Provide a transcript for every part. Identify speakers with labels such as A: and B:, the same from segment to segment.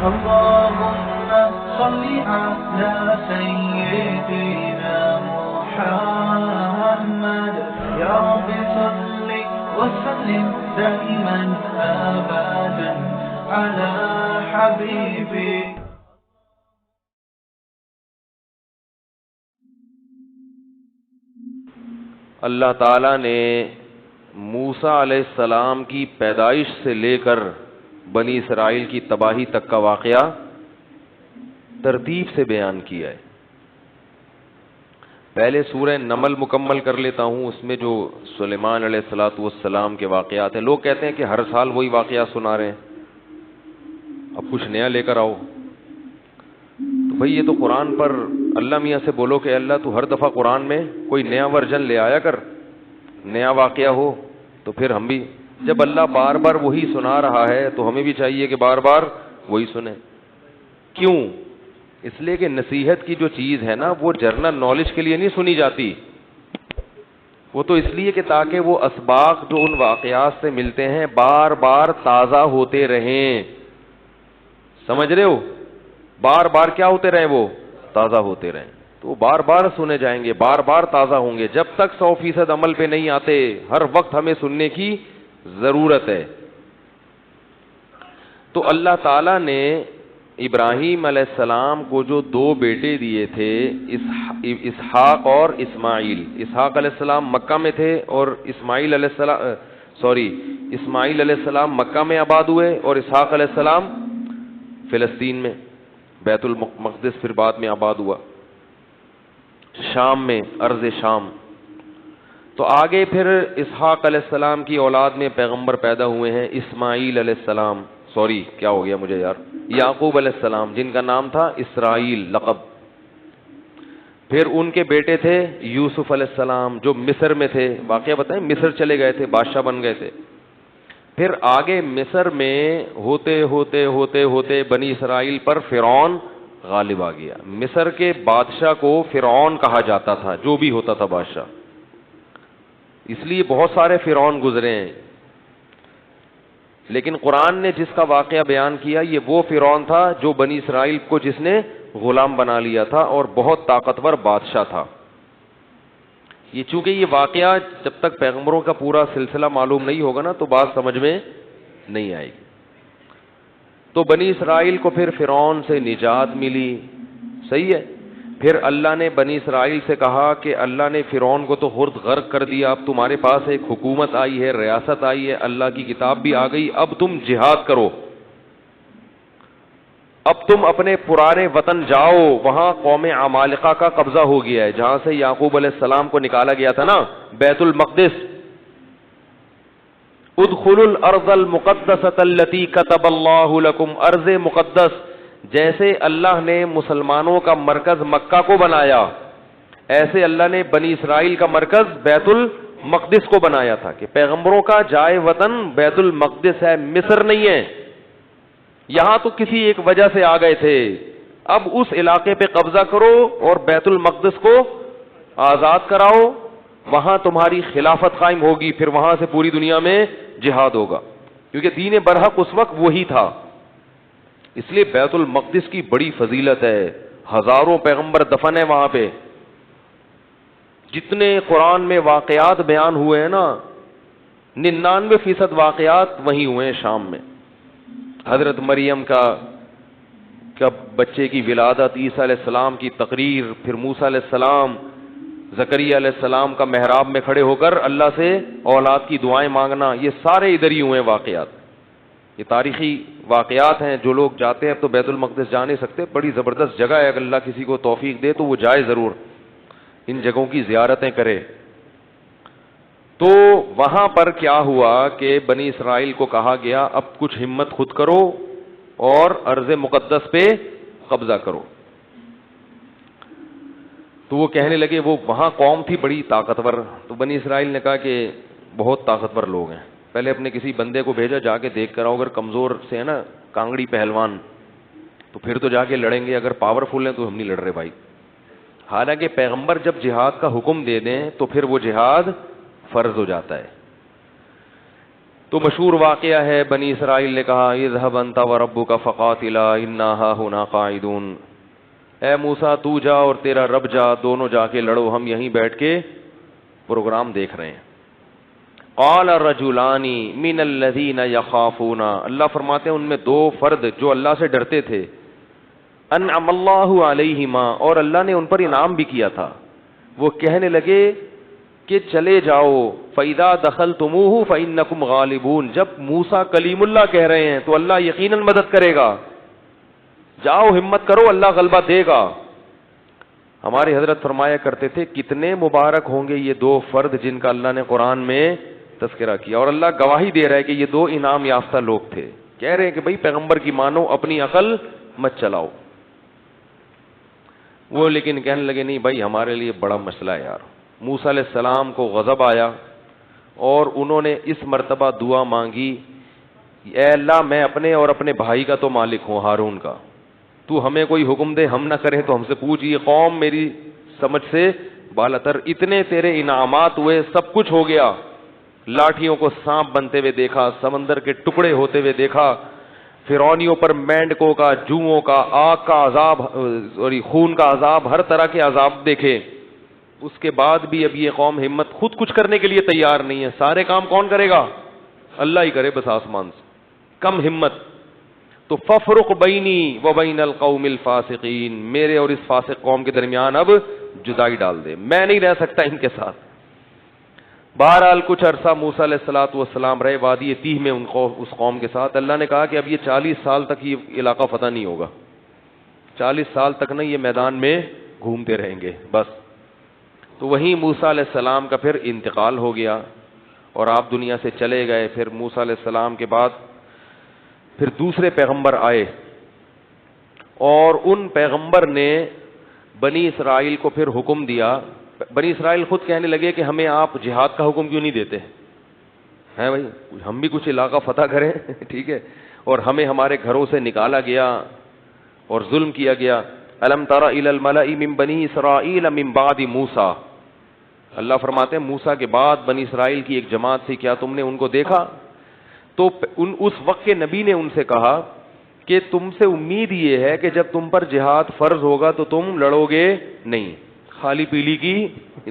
A: اللهم صل على سيدنا محمد يا رب صل وسلم دائما أبدا على حبيبك.
B: اللہ تعالیٰ نے موسیٰ علیہ السلام کی پیدائش سے لے کر بنی اسرائیل کی تباہی تک کا واقعہ ترتیب سے بیان کیا ہے. پہلے سورہ نمل مکمل کر لیتا ہوں. اس میں جو سلیمان علیہ السلام کے واقعات ہیں، لوگ کہتے ہیں کہ ہر سال وہی واقعہ سنا رہے ہیں، اب کچھ نیا لے کر آؤ. تو بھئی یہ تو قرآن پر اللہ میاں سے بولو کہ اللہ تو ہر دفعہ قرآن میں کوئی نیا ورژن لے آیا کر، نیا واقعہ ہو. تو پھر ہم بھی جب اللہ بار بار وہی سنا رہا ہے تو ہمیں بھی چاہیے کہ بار بار وہی سنیں. کیوں؟ اس لیے کہ نصیحت کی جو چیز ہے نا وہ جرنل نالج کے لیے نہیں سنی جاتی، وہ تو اس لیے کہ تاکہ وہ اسباق جو ان واقعات سے ملتے ہیں بار بار تازہ ہوتے رہیں. سمجھ رہے ہو؟ بار بار کیا ہوتے رہیں؟ وہ تازہ ہوتے رہیں. تو بار بار سنے جائیں گے، بار بار تازہ ہوں گے. جب تک 100% عمل پہ نہیں آتے ہر وقت ہمیں سننے کی ضرورت ہے. تو اللہ تعالیٰ نے ابراہیم علیہ السلام کو جو 2 بیٹے دیے تھے، اسحاق اور اسماعیل. اسحاق علیہ السلام مکہ میں تھے اور اسماعیل علیہ السلام مکہ میں آباد ہوئے اور اسحاق علیہ السلام فلسطین میں، بیت المقدس پھر بعد میں آباد ہوا، شام میں، ارض شام. تو آگے پھر اسحاق علیہ السلام کی اولاد میں پیغمبر پیدا ہوئے ہیں، اسماعیل علیہ السلام، کیا ہو گیا مجھے یار، یعقوب علیہ السلام جن کا نام تھا اسرائیل لقب. پھر ان کے بیٹے تھے یوسف علیہ السلام جو مصر میں تھے، واقعہ بتائیں، مصر چلے گئے تھے، بادشاہ بن گئے تھے. پھر آگے مصر میں ہوتے ہوتے ہوتے ہوتے بنی اسرائیل پر فرعون غالب آ گیا. مصر کے بادشاہ کو فرعون کہا جاتا تھا، جو بھی ہوتا تھا بادشاہ، اس لیے بہت سارے فرعون گزرے ہیں. لیکن قرآن نے جس کا واقعہ بیان کیا یہ وہ فرعون تھا جو بنی اسرائیل کو جس نے غلام بنا لیا تھا اور بہت طاقتور بادشاہ تھا. یہ چونکہ یہ واقعہ جب تک پیغمبروں کا پورا سلسلہ معلوم نہیں ہوگا نا تو بات سمجھ میں نہیں آئے گی. تو بنی اسرائیل کو پھر فرعون سے نجات ملی، صحیح ہے. پھر اللہ نے بنی اسرائیل سے کہا کہ اللہ نے فرعون کو تو خود غرق کر دیا، اب تمہارے پاس ایک حکومت آئی ہے، ریاست آئی ہے، اللہ کی کتاب بھی آ گئی، اب تم جہاد کرو، اب تم اپنے پرانے وطن جاؤ. وہاں قوم عمالقہ کا قبضہ ہو گیا ہے، جہاں سے یعقوب علیہ السلام کو نکالا گیا تھا نا، بیت المقدس. ادخلوا الارض المقدسۃ التي كتب اللہ لکم، ارض مقدس جیسے اللہ نے مسلمانوں کا مرکز مکہ کو بنایا، ایسے اللہ نے بنی اسرائیل کا مرکز بیت المقدس کو بنایا تھا کہ پیغمبروں کا جائے وطن بیت المقدس ہے، مصر نہیں ہے. یہاں تو کسی ایک وجہ سے آ گئے تھے، اب اس علاقے پہ قبضہ کرو اور بیت المقدس کو آزاد کراؤ، وہاں تمہاری خلافت قائم ہوگی، پھر وہاں سے پوری دنیا میں جہاد ہوگا، کیونکہ دین برحق اس وقت وہی تھا. اس لیے بیت المقدس کی بڑی فضیلت ہے، ہزاروں پیغمبر دفن ہیں وہاں پہ. جتنے قرآن میں واقعات بیان ہوئے ہیں نا، 99% واقعات وہیں ہوئے ہیں شام میں. حضرت مریم کا بچے کی ولادت، عیسیٰ علیہ السلام کی تقریر، پھر موسیٰ علیہ السلام، زکریا علیہ السلام کا محراب میں کھڑے ہو کر اللہ سے اولاد کی دعائیں مانگنا، یہ سارے ادھر ہی ہوئے ہیں واقعات. یہ تاریخی واقعات ہیں. جو لوگ جاتے ہیں اب تو بیت المقدس جا نہیں سکتے، بڑی زبردست جگہ ہے، اگر اللہ کسی کو توفیق دے تو وہ جائے ضرور، ان جگہوں کی زیارتیں کرے. تو وہاں پر کیا ہوا کہ بنی اسرائیل کو کہا گیا اب کچھ ہمت خود کرو اور ارض مقدس پہ قبضہ کرو. تو وہ کہنے لگے، وہ وہاں قوم تھی بڑی طاقتور، تو بنی اسرائیل نے کہا کہ بہت طاقتور لوگ ہیں، پہلے اپنے کسی بندے کو بھیجا جا کے دیکھ کر آؤ، اگر کمزور سے ہے نا کانگڑی پہلوان تو پھر تو جا کے لڑیں گے، اگر پاورفل ہیں تو ہم نہیں لڑ رہے بھائی. حالانکہ پیغمبر جب جہاد کا حکم دے دیں تو پھر وہ جہاد فرض ہو جاتا ہے. تو مشہور واقعہ ہے، بنی اسرائیل نے کہا اذهب انت وربك فقاتلا انا هاهنا قاعدون، اے موسیٰ تو جا اور تیرا رب جا، دونوں جا کے لڑو، ہم یہیں بیٹھ کے پروگرام دیکھ رہے ہیں۔ قال رجلان من الذين يخافون، اللہ فرماتے ہیں ان میں دو فرد جو اللہ سے ڈرتے تھے، انعم اللہ علیہما، اور اللہ نے ان پر انعام بھی کیا تھا، وہ کہنے لگے کہ چلے جاؤ، فَإِذَا دَخَلْتُمُوهُ فَإِنَّكُمْ غَالِبُونَ، جب موسیٰ کلیم اللہ کہہ رہے ہیں تو اللہ یقیناً مدد کرے گا، جاؤ ہمت کرو، اللہ غلبہ دے گا۔ ہمارے حضرت فرمایا کرتے تھے کتنے مبارک ہوں گے یہ دو فرد جن کا اللہ نے قرآن میں تذکرہ کیا، اور اللہ گواہی دے رہا ہے کہ یہ دو انعام یافتہ لوگ تھے، کہہ رہے ہیں کہ بھئی پیغمبر کی مانو، اپنی عقل مت چلاؤ۔ وہ لیکن کہنے لگے نہیں بھائی ہمارے لیے بڑا مسئلہ ہے یار۔ موسیٰ علیہ السلام کو غضب آیا اور انہوں نے اس مرتبہ دعا مانگی، اے اللہ میں اپنے اور اپنے بھائی کا تو مالک ہوں، ہارون کا، تو ہمیں کوئی حکم دے، ہم نہ کریں تو ہم سے پوچھ، یہ قوم میری سمجھ سے بالاتر، اتنے تیرے انعامات ہوئے، سب کچھ ہو گیا، لاٹھیوں کو سانپ بنتے ہوئے دیکھا، سمندر کے ٹکڑے ہوتے ہوئے دیکھا، فرعونیوں پر مینڈکوں کا، جوؤں کا، آگ کا عذاب اور خون کا عذاب، ہر طرح کے عذاب دیکھے، اس کے بعد بھی اب یہ قوم ہمت خود کچھ کرنے کے لیے تیار نہیں ہے، سارے کام کون کرے گا؟ اللہ ہی کرے بس آسمان سے، کم ہمت۔ تو ففرق بینی و بین القوم الفاسقین، میرے اور اس فاسق قوم کے درمیان اب جدائی ڈال دے، میں نہیں رہ سکتا ان کے ساتھ۔ بہرحال کچھ عرصہ موسیٰ علیہ الصلوۃ والسلام رہے وادی تیہ میں اس قوم کے ساتھ۔ اللہ نے کہا کہ اب یہ 40 سال تک یہ علاقہ فتح نہیں ہوگا، 40 سال تک نہیں، یہ میدان میں گھومتے رہیں گے بس۔ تو وہیں موسیٰ علیہ السلام کا پھر انتقال ہو گیا اور آپ دنیا سے چلے گئے۔ پھر موسیٰ علیہ السلام کے بعد پھر دوسرے پیغمبر آئے، اور ان پیغمبر نے بنی اسرائیل کو پھر حکم دیا۔ بنی اسرائیل خود کہنے لگے کہ ہمیں آپ جہاد کا حکم کیوں نہیں دیتے ہیں بھائی، ہم بھی کچھ علاقہ فتح کریں ٹھیک ہے، اور ہمیں ہمارے گھروں سے نکالا گیا اور ظلم کیا گیا۔ الم تر الی الملأ من بنی اسرائیل من بعد موسیٰ، اللہ فرماتے ہیں موسیٰ کے بعد بنی اسرائیل کی ایک جماعت تھی، کیا تم نے ان کو دیکھا؟ تو اس وقت کے نبی نے ان سے کہا کہ تم سے امید یہ ہے کہ جب تم پر جہاد فرض ہوگا تو تم لڑو گے نہیں، خالی پیلی کی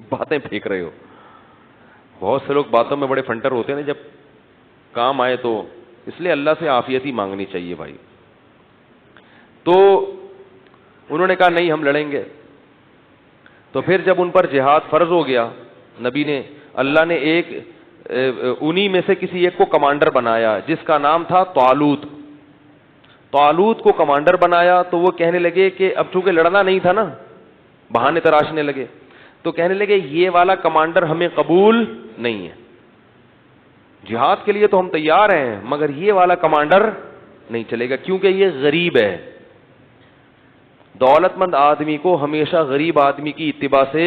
B: باتیں پھینک رہے ہو۔ بہت سے لوگ باتوں میں بڑے فنٹر ہوتے ہیں نا، جب کام آئے تو، اس لیے اللہ سے عافیت ہی مانگنی چاہیے بھائی۔ تو انہوں نے کہا نہیں ہم لڑیں گے۔ تو پھر جب ان پر جہاد فرض ہو گیا، نبی نے، اللہ نے ایک انہی میں سے کسی ایک کو کمانڈر بنایا جس کا نام تھا طالوت۔ طالوت کو کمانڈر بنایا تو وہ کہنے لگے کہ اب چونکہ لڑنا نہیں تھا نا، بہانے تراشنے لگے، تو کہنے لگے یہ والا کمانڈر ہمیں قبول نہیں ہے، جہاد کے لیے تو ہم تیار ہیں مگر یہ والا کمانڈر نہیں چلے گا کیونکہ یہ غریب ہے۔ دولت مند آدمی کو ہمیشہ غریب آدمی کی اتباع سے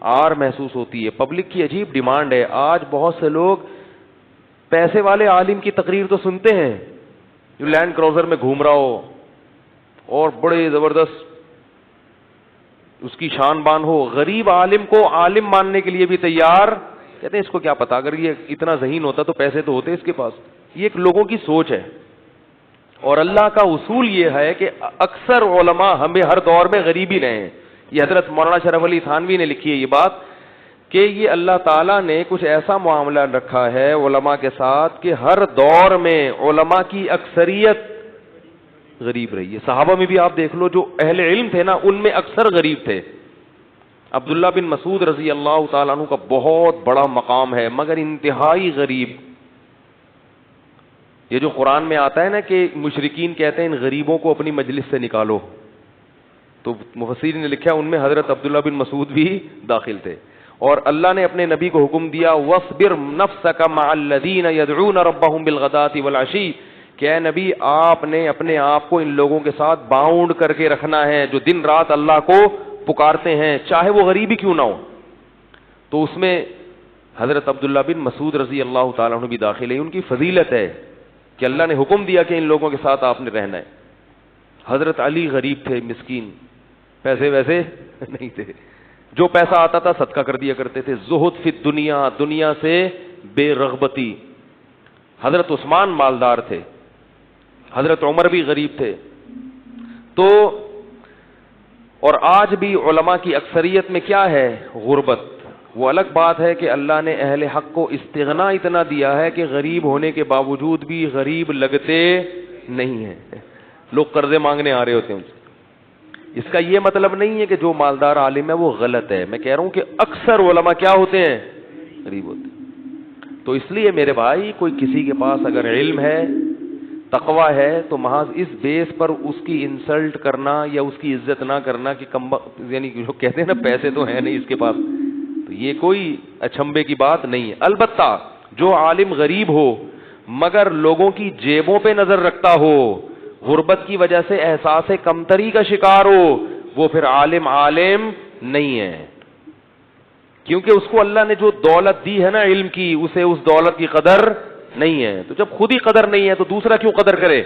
B: آر محسوس ہوتی ہے۔ پبلک کی عجیب ڈیمانڈ ہے، آج بہت سے لوگ پیسے والے عالم کی تقریر تو سنتے ہیں جو لینڈ کروزر میں گھوم رہا ہو اور بڑے زبردست اس کی شان بان ہو، غریب عالم کو عالم ماننے کے لیے بھی تیار، کہتے ہیں اس کو کیا پتا، اگر یہ اتنا ذہین ہوتا تو پیسے تو ہوتے اس کے پاس۔ یہ ایک لوگوں کی سوچ ہے، اور اللہ کا اصول یہ ہے کہ اکثر علماء ہمیں ہر دور میں غریب ہی رہے ہیں۔ یہ حضرت مولانا شرف علی تھانوی نے لکھی ہے یہ بات کہ یہ اللہ تعالیٰ نے کچھ ایسا معاملہ رکھا ہے علماء کے ساتھ کہ ہر دور میں علماء کی اکثریت غریب رہی ہے۔ صحابہ میں بھی آپ دیکھ لو جو اہل علم تھے نا، ان میں اکثر غریب تھے۔ عبداللہ بن مسعود رضی اللہ تعالیٰ عنہ کا بہت بڑا مقام ہے مگر انتہائی غریب۔ یہ جو قرآن میں آتا ہے نا کہ مشرکین کہتے ہیں ان غریبوں کو اپنی مجلس سے نکالو، تو مفسرین نے لکھا ان میں حضرت عبداللہ بن مسعود بھی داخل تھے۔ اور اللہ نے اپنے نبی کو حکم دیا وَاصْبِرْ نَفْسَكَ مَعَ الَّذِينَ يَدْعُونَ رَبَّهُمْ بِالْغَدَاةِ وَالْعَشِيِّ، کہ اے نبی آپ نے اپنے آپ کو ان لوگوں کے ساتھ باؤنڈ کر کے رکھنا ہے جو دن رات اللہ کو پکارتے ہیں چاہے وہ غریب ہی کیوں نہ ہو۔ تو اس میں حضرت عبداللہ بن مسعود رضی اللہ تعالیٰ عنہ بھی داخل ہے۔ ان کی فضیلت ہے کہ اللہ نے حکم دیا کہ ان لوگوں کے ساتھ آپ نے رہنا ہے۔ حضرت علی غریب تھے، مسکین، پیسے ویسے نہیں تھے، جو پیسہ آتا تھا صدقہ کر دیا کرتے تھے۔ زہد فی الدنیا، دنیا سے بے رغبتی۔ حضرت عثمان مالدار تھے, حضرت عمر بھی غریب تھے. تو اور آج بھی علماء کی اکثریت میں کیا ہے؟ غربت. وہ الگ بات ہے کہ اللہ نے اہل حق کو استغنا اتنا دیا ہے کہ غریب ہونے کے باوجود بھی غریب لگتے نہیں ہیں. لوگ قرضے مانگنے آ رہے ہوتے ہیں. اس کا یہ مطلب نہیں ہے کہ جو مالدار عالم ہے وہ غلط ہے. میں کہہ رہا ہوں کہ اکثر علماء کیا ہوتے ہیں؟ غریب ہوتے ہیں. تو اس لیے میرے بھائی, کوئی کسی کے پاس اگر علم ہے, تقوی ہے, تو محض اس بیس پر اس کی انسلٹ کرنا یا اس کی عزت نہ کرنا کہ یعنی جو کہتے ہیں نا پیسے تو ہیں نہیں اس کے پاس, تو یہ کوئی اچھمبے کی بات نہیں ہے. البتہ جو عالم غریب ہو مگر لوگوں کی جیبوں پہ نظر رکھتا ہو, غربت کی وجہ سے احساس کمتری کا شکار ہو, وہ پھر عالم نہیں ہے. کیونکہ اس کو اللہ نے جو دولت دی ہے نا علم کی, اسے اس دولت کی قدر نہیں ہے. تو جب خود ہی قدر نہیں ہے تو دوسرا کیوں قدر کرے؟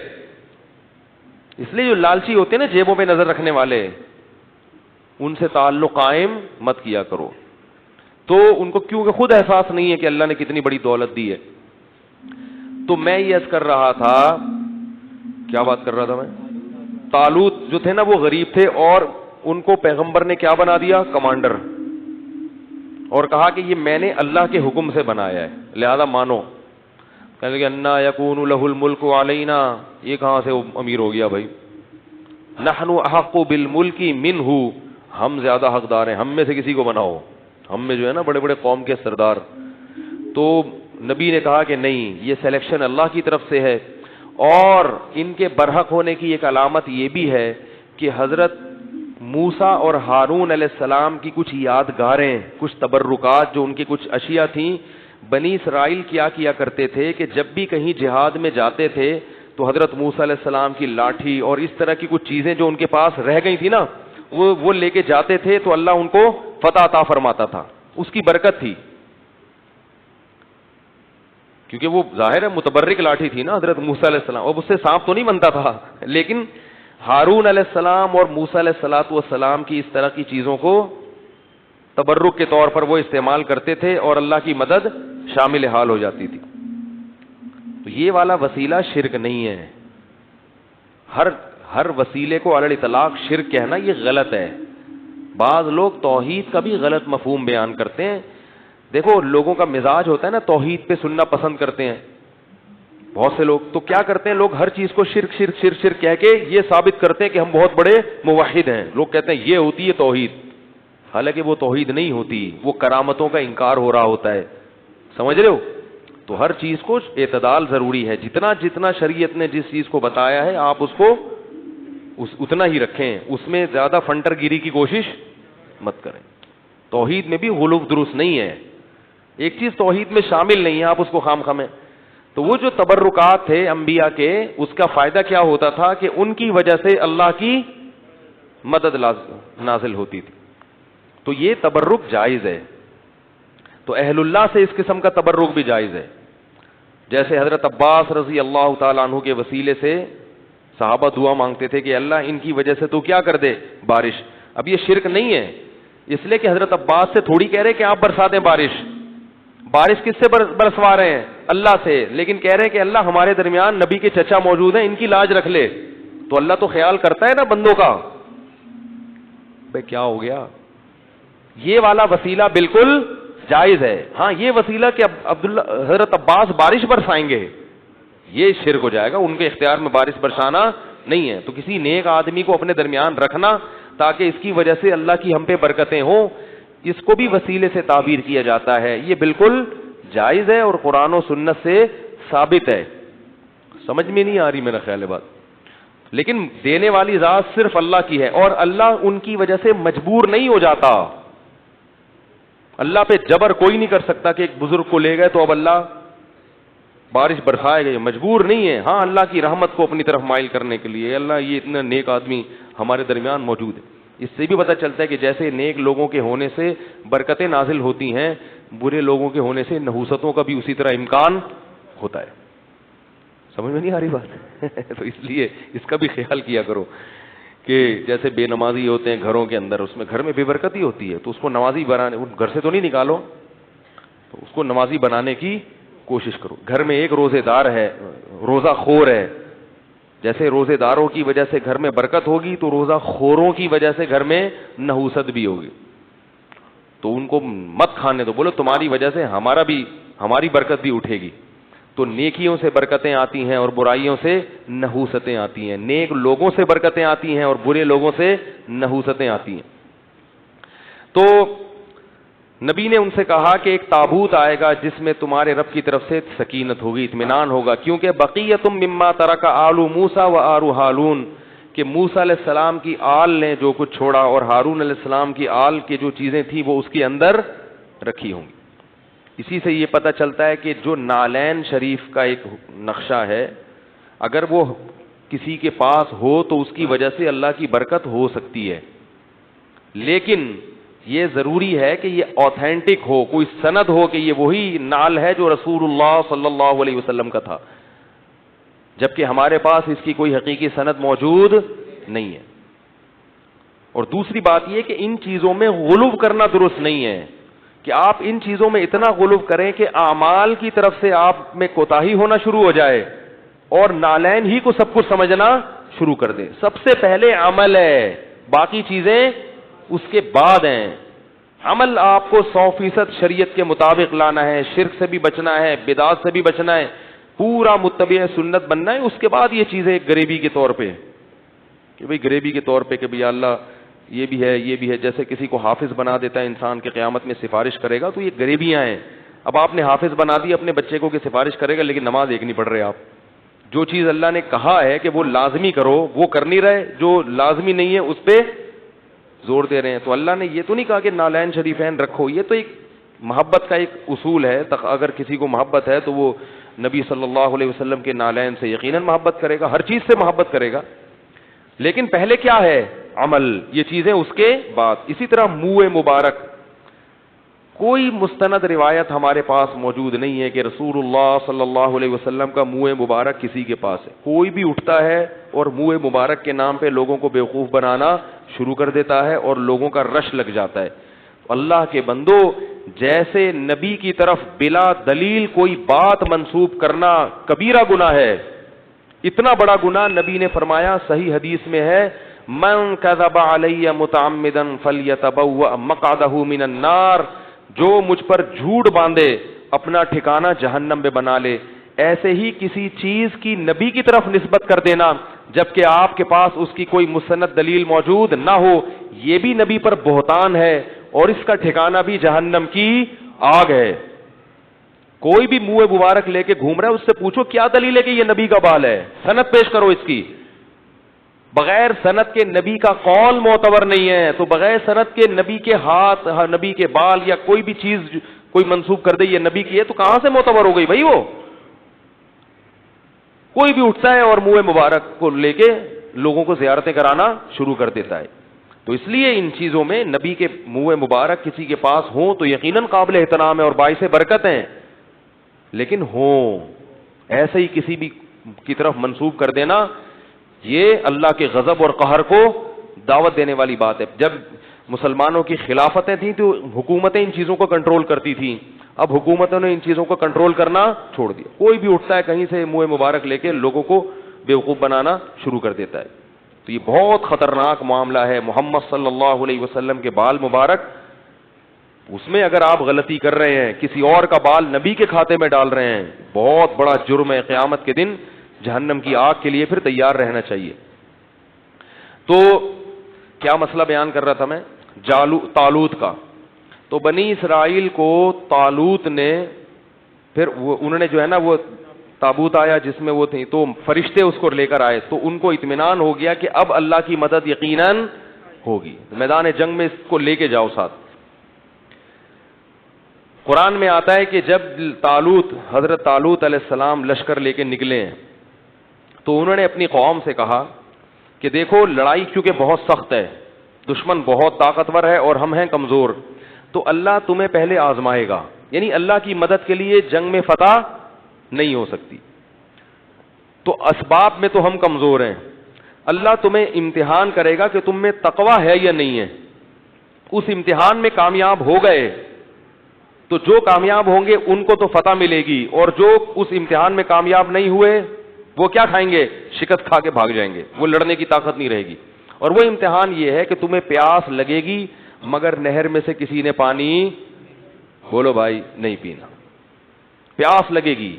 B: اس لیے جو لالچی ہوتے ہیں نا جیبوں پہ نظر رکھنے والے, ان سے تعلق قائم مت کیا کرو. تو ان کو کیونکہ خود احساس نہیں ہے کہ اللہ نے کتنی بڑی دولت دی ہے. تو میں یہ عرض کر رہا تھا, کیا بات کر رہا تھا میں؟ طالوت جو تھے نا وہ غریب تھے اور ان کو پیغمبر نے کیا بنا دیا؟ کمانڈر. اور کہا کہ یہ میں نے اللہ کے حکم سے بنایا ہے لہذا مانو. کہنے لگے انا یکون لہ الملک علینا, یہ کہاں سے امیر ہو گیا بھائی؟ نحن احق بالملک منہ, ہم زیادہ حقدار ہیں, ہم میں سے کسی کو بناؤ, ہم میں جو ہے نا بڑے بڑے قوم کے سردار. تو نبی نے کہا کہ نہیں, یہ سلیکشن اللہ کی طرف سے ہے. اور ان کے برحق ہونے کی ایک علامت یہ بھی ہے کہ حضرت موسیٰ اور ہارون علیہ السلام کی کچھ یادگاریں, کچھ تبرکات, جو ان کی کچھ اشیاء تھیں. بنی اسرائیل کیا کرتے تھے کہ جب بھی کہیں جہاد میں جاتے تھے تو حضرت موسیٰ علیہ السلام کی لاٹھی اور اس طرح کی کچھ چیزیں جو ان کے پاس رہ گئی تھی نا, وہ لے کے جاتے تھے تو اللہ ان کو فتح عطا فرماتا تھا. اس کی برکت تھی, کیونکہ وہ ظاہر ہے متبرک لاٹھی تھی نا حضرت موسیٰ علیہ السلام, اب اس سے سانپ تو نہیں بنتا تھا, لیکن ہارون علیہ السلام اور موسیٰ علیہ السلام کی اس طرح کی چیزوں کو تبرک کے طور پر وہ استعمال کرتے تھے اور اللہ کی مدد شامل حال ہو جاتی تھی. تو یہ والا وسیلہ شرک نہیں ہے. ہر وسیلے کو علی الاطلاق شرک کہنا یہ غلط ہے. بعض لوگ توحید کا بھی غلط مفہوم بیان کرتے ہیں. دیکھو لوگوں کا مزاج ہوتا ہے نا توحید پہ سننا پسند کرتے ہیں بہت سے لوگ. تو کیا کرتے ہیں لوگ, ہر چیز کو شرک شرک شرک شرک کہہ کے یہ ثابت کرتے ہیں کہ ہم بہت بڑے موحد ہیں. لوگ کہتے ہیں یہ ہوتی ہے توحید, حالانکہ وہ توحید نہیں ہوتی, وہ کرامتوں کا انکار ہو رہا ہوتا ہے. سمجھ رہے ہو؟ تو ہر چیز کو اعتدال ضروری ہے. جتنا شریعت نے جس چیز کو بتایا ہے آپ اس کو اتنا ہی رکھیں, اس میں زیادہ فنٹر گیری کی کوشش مت کریں. توحید میں بھی غلو درست نہیں ہے, ایک چیز توحید میں شامل نہیں ہے, آپ اس کو خام خامیں. تو وہ جو تبرکات تھے انبیاء کے, اس کا فائدہ کیا ہوتا تھا کہ ان کی وجہ سے اللہ کی مدد نازل ہوتی تھی. تو یہ تبرک جائز ہے. تو اہل اللہ سے اس قسم کا تبرک بھی جائز ہے. جیسے حضرت عباس رضی اللہ تعالیٰ عنہ کے وسیلے سے صحابہ دعا مانگتے تھے کہ اللہ ان کی وجہ سے تو کیا کر دے بارش. اب یہ شرک نہیں ہے, اس لیے کہ حضرت عباس سے تھوڑی کہہ رہے کہ آپ برسا دیں بارش. بارش کس سے برسوا رہے ہیں؟ اللہ سے. لیکن کہہ رہے ہیں کہ اللہ ہمارے درمیان نبی کے چچا موجود ہیں, ان کی لاج رکھ لے. تو اللہ تو خیال کرتا ہے نا بندوں کا. بھائی کیا ہو گیا؟ یہ والا وسیلہ بالکل جائز ہے. ہاں یہ وسیلہ کہ حضرت عباس بارش برسائیں گے, یہ شرک ہو جائے گا. ان کے اختیار میں بارش برسانا نہیں ہے. تو کسی نیک آدمی کو اپنے درمیان رکھنا تاکہ اس کی وجہ سے اللہ کی ہم پہ برکتیں ہوں, اس کو بھی وسیلے سے تعبیر کیا جاتا ہے. یہ بالکل جائز ہے اور قرآن و سنت سے ثابت ہے. سمجھ میں نہیں آ رہی میرا خیال ہے بات. لیکن دینے والی ذات صرف اللہ کی ہے اور اللہ ان کی وجہ سے مجبور نہیں ہو جاتا. اللہ پہ جبر کوئی نہیں کر سکتا کہ ایک بزرگ کو لے گئے تو اب اللہ بارش برسائے گا, مجبور نہیں ہے. ہاں اللہ کی رحمت کو اپنی طرف مائل کرنے کے لیے اللہ یہ اتنا نیک آدمی ہمارے درمیان موجود ہے. اس سے بھی پتہ چلتا ہے کہ جیسے نیک لوگوں کے ہونے سے برکتیں نازل ہوتی ہیں, برے لوگوں کے ہونے سے نحوستوں کا بھی اسی طرح امکان ہوتا ہے. سمجھ میں نہیں آ رہی بات؟ تو اس لیے اس کا بھی خیال کیا کرو کہ جیسے بے نمازی ہوتے ہیں گھروں کے اندر, اس میں گھر میں بے برکتی ہوتی ہے, تو اس کو نمازی بنانے, گھر سے تو نہیں نکالو, تو اس کو نمازی بنانے کی کوشش کرو. گھر میں ایک روزے دار ہے, روزہ خور ہے, جیسے روزے داروں کی وجہ سے گھر میں برکت ہوگی تو روزہ خوروں کی وجہ سے گھر میں نحوست بھی ہوگی. تو ان کو مت کھانے دو, بولو تمہاری وجہ سے ہماری برکت بھی اٹھے گی. تو نیکیوں سے برکتیں آتی ہیں اور برائیوں سے نحوستیں آتی ہیں. نیک لوگوں سے برکتیں آتی ہیں اور برے لوگوں سے نحوستیں آتی ہیں. تو نبی نے ان سے کہا کہ ایک تابوت آئے گا جس میں تمہارے رب کی طرف سے سکینت ہوگی, اطمینان ہوگا, کیونکہ بقیۃ مما ترک آل موسیٰ و آل ہارون, کہ موسیٰ علیہ السلام کی آل نے جو کچھ چھوڑا اور ہارون علیہ السلام کی آل کی جو چیزیں تھیں وہ اس کے اندر رکھی ہوں گی. اسی سے یہ پتہ چلتا ہے کہ جو نالین شریف کا ایک نقشہ ہے, اگر وہ کسی کے پاس ہو تو اس کی وجہ سے اللہ کی برکت ہو سکتی ہے, لیکن یہ ضروری ہے کہ یہ آتھینٹک ہو, کوئی سند ہو کہ یہ وہی نال ہے جو رسول اللہ صلی اللہ علیہ وسلم کا تھا, جبکہ ہمارے پاس اس کی کوئی حقیقی سند موجود نہیں ہے. اور دوسری بات یہ کہ ان چیزوں میں غلو کرنا درست نہیں ہے, کہ آپ ان چیزوں میں اتنا غلو کریں کہ اعمال کی طرف سے آپ میں کوتاہی ہونا شروع ہو جائے اور نالین ہی کو سب کچھ سمجھنا شروع کر دیں. سب سے پہلے عمل ہے, باقی چیزیں اس کے بعد ہیں. عمل آپ کو 100% شریعت کے مطابق لانا ہے, شرک سے بھی بچنا ہے, بدعات سے بھی بچنا ہے, پورا متبع سنت بننا ہے. اس کے بعد یہ چیزیں ایک غریبی کے طور پہ, کہ بھئی غریبی کے طور پہ کہ بھئی اللہ یہ بھی ہے یہ بھی ہے, جیسے کسی کو حافظ بنا دیتا ہے انسان کے قیامت میں سفارش کرے گا, تو یہ غریبیاں ہیں. اب آپ نے حافظ بنا دی, اپنے بچے کو کہ سفارش کرے گا, لیکن نماز ایک نہیں پڑھ رہے آپ. جو چیز اللہ نے کہا ہے کہ وہ لازمی کرو وہ کر نہیں رہے, جو لازمی نہیں ہے اس پہ زور دے رہے ہیں. تو اللہ نے یہ تو نہیں کہا کہ نالین شریفین رکھو, یہ تو ایک محبت کا ایک اصول ہے. اگر کسی کو محبت ہے تو وہ نبی صلی اللہ علیہ وسلم کے نالین سے یقیناً محبت کرے گا, ہر چیز سے محبت کرے گا. لیکن پہلے کیا ہے؟ عمل. یہ چیزیں اس کے بعد. اسی طرح منہ مبارک, کوئی مستند روایت ہمارے پاس موجود نہیں ہے کہ رسول اللہ صلی اللہ علیہ وسلم کا منہ مبارک کسی کے پاس ہے. کوئی بھی اٹھتا ہے اور منہ مبارک کے نام پہ لوگوں کو بیوقوف بنانا شروع کر دیتا ہے اور لوگوں کا رش لگ جاتا ہے. اللہ کے بندو, جیسے نبی کی طرف بلا دلیل کوئی بات منسوب کرنا کبیرہ گناہ ہے, اتنا بڑا گناہ نبی نے فرمایا, صحیح حدیث میں ہے, من کذب علی متعمدا فلیتبوأ مقعدہ من النار, جو مجھ پر جھوٹ باندھے اپنا ٹھکانہ جہنم میں بنا لے. ایسے ہی کسی چیز کی نبی کی طرف نسبت کر دینا جبکہ آپ کے پاس اس کی کوئی مستند دلیل موجود نہ ہو, یہ بھی نبی پر بہتان ہے اور اس کا ٹھکانہ بھی جہنم کی آگ ہے. کوئی بھی منہ مبارک لے کے گھوم رہا ہے, اس سے پوچھو کیا دلیل ہے کہ یہ نبی کا بال ہے, سند پیش کرو اس کی. بغیر سند کے نبی کا قول معتبر نہیں ہے, تو بغیر سند کے نبی کے ہاتھ, نبی کے بال یا کوئی بھی چیز کوئی منسوب کر دے یہ نبی کی ہے, تو کہاں سے معتبر ہو گئی بھائی؟ وہ کوئی بھی اٹھتا ہے اور منہ مبارک کو لے کے لوگوں کو زیارتیں کرانا شروع کر دیتا ہے. تو اس لیے ان چیزوں میں نبی کے منہ مبارک کسی کے پاس ہوں تو یقیناً قابل احترام ہے اور باعث برکت ہیں, لیکن ہوں ایسے ہی کسی بھی کی طرف منسوب کر دینا یہ اللہ کے غضب اور قہر کو دعوت دینے والی بات ہے. جب مسلمانوں کی خلافتیں تھیں تو حکومتیں ان چیزوں کو کنٹرول کرتی تھیں, اب حکومتوں نے ان چیزوں کو کنٹرول کرنا چھوڑ دیا. کوئی بھی اٹھتا ہے کہیں سے منہ مبارک لے کے لوگوں کو بیوقوف بنانا شروع کر دیتا ہے. تو یہ بہت خطرناک معاملہ ہے. محمد صلی اللہ علیہ وسلم کے بال مبارک, اس میں اگر آپ غلطی کر رہے ہیں, کسی اور کا بال نبی کے کھاتے میں ڈال رہے ہیں, بہت بڑا جرم ہے. قیامت کے دن جہنم کی آگ کے لیے پھر تیار رہنا چاہیے. تو کیا مسئلہ بیان کر رہا تھا میں؟ طالوت کا. تو بنی اسرائیل کو طالوت نے پھر انہوں نے جو ہے نا وہ تابوت آیا جس میں وہ تھی, تو فرشتے اس کو لے کر آئے, تو ان کو اطمینان ہو گیا کہ اب اللہ کی مدد یقیناً ہوگی, میدان جنگ میں اس کو لے کے جاؤ ساتھ. قرآن میں آتا ہے کہ جب حضرت طالوت علیہ السلام لشکر لے کے نکلے ہیں تو انہوں نے اپنی قوم سے کہا کہ دیکھو لڑائی کیونکہ بہت سخت ہے, دشمن بہت طاقتور ہے اور ہم ہیں کمزور, تو اللہ تمہیں پہلے آزمائے گا. یعنی اللہ کی مدد کے لیے جنگ میں فتح نہیں ہو سکتی, تو اسباب میں تو ہم کمزور ہیں. اللہ تمہیں امتحان کرے گا کہ تم میں تقوی ہے یا نہیں ہے. اس امتحان میں کامیاب ہو گئے تو جو کامیاب ہوں گے ان کو تو فتح ملے گی, اور جو اس امتحان میں کامیاب نہیں ہوئے وہ کیا کھائیں گے؟ شکست کھا کے بھاگ جائیں گے, وہ لڑنے کی طاقت نہیں رہے گی. اور وہ امتحان یہ ہے کہ تمہیں پیاس لگے گی مگر نہر میں سے کسی نے پانی, بولو بھائی, نہیں پینا. پیاس لگے گی,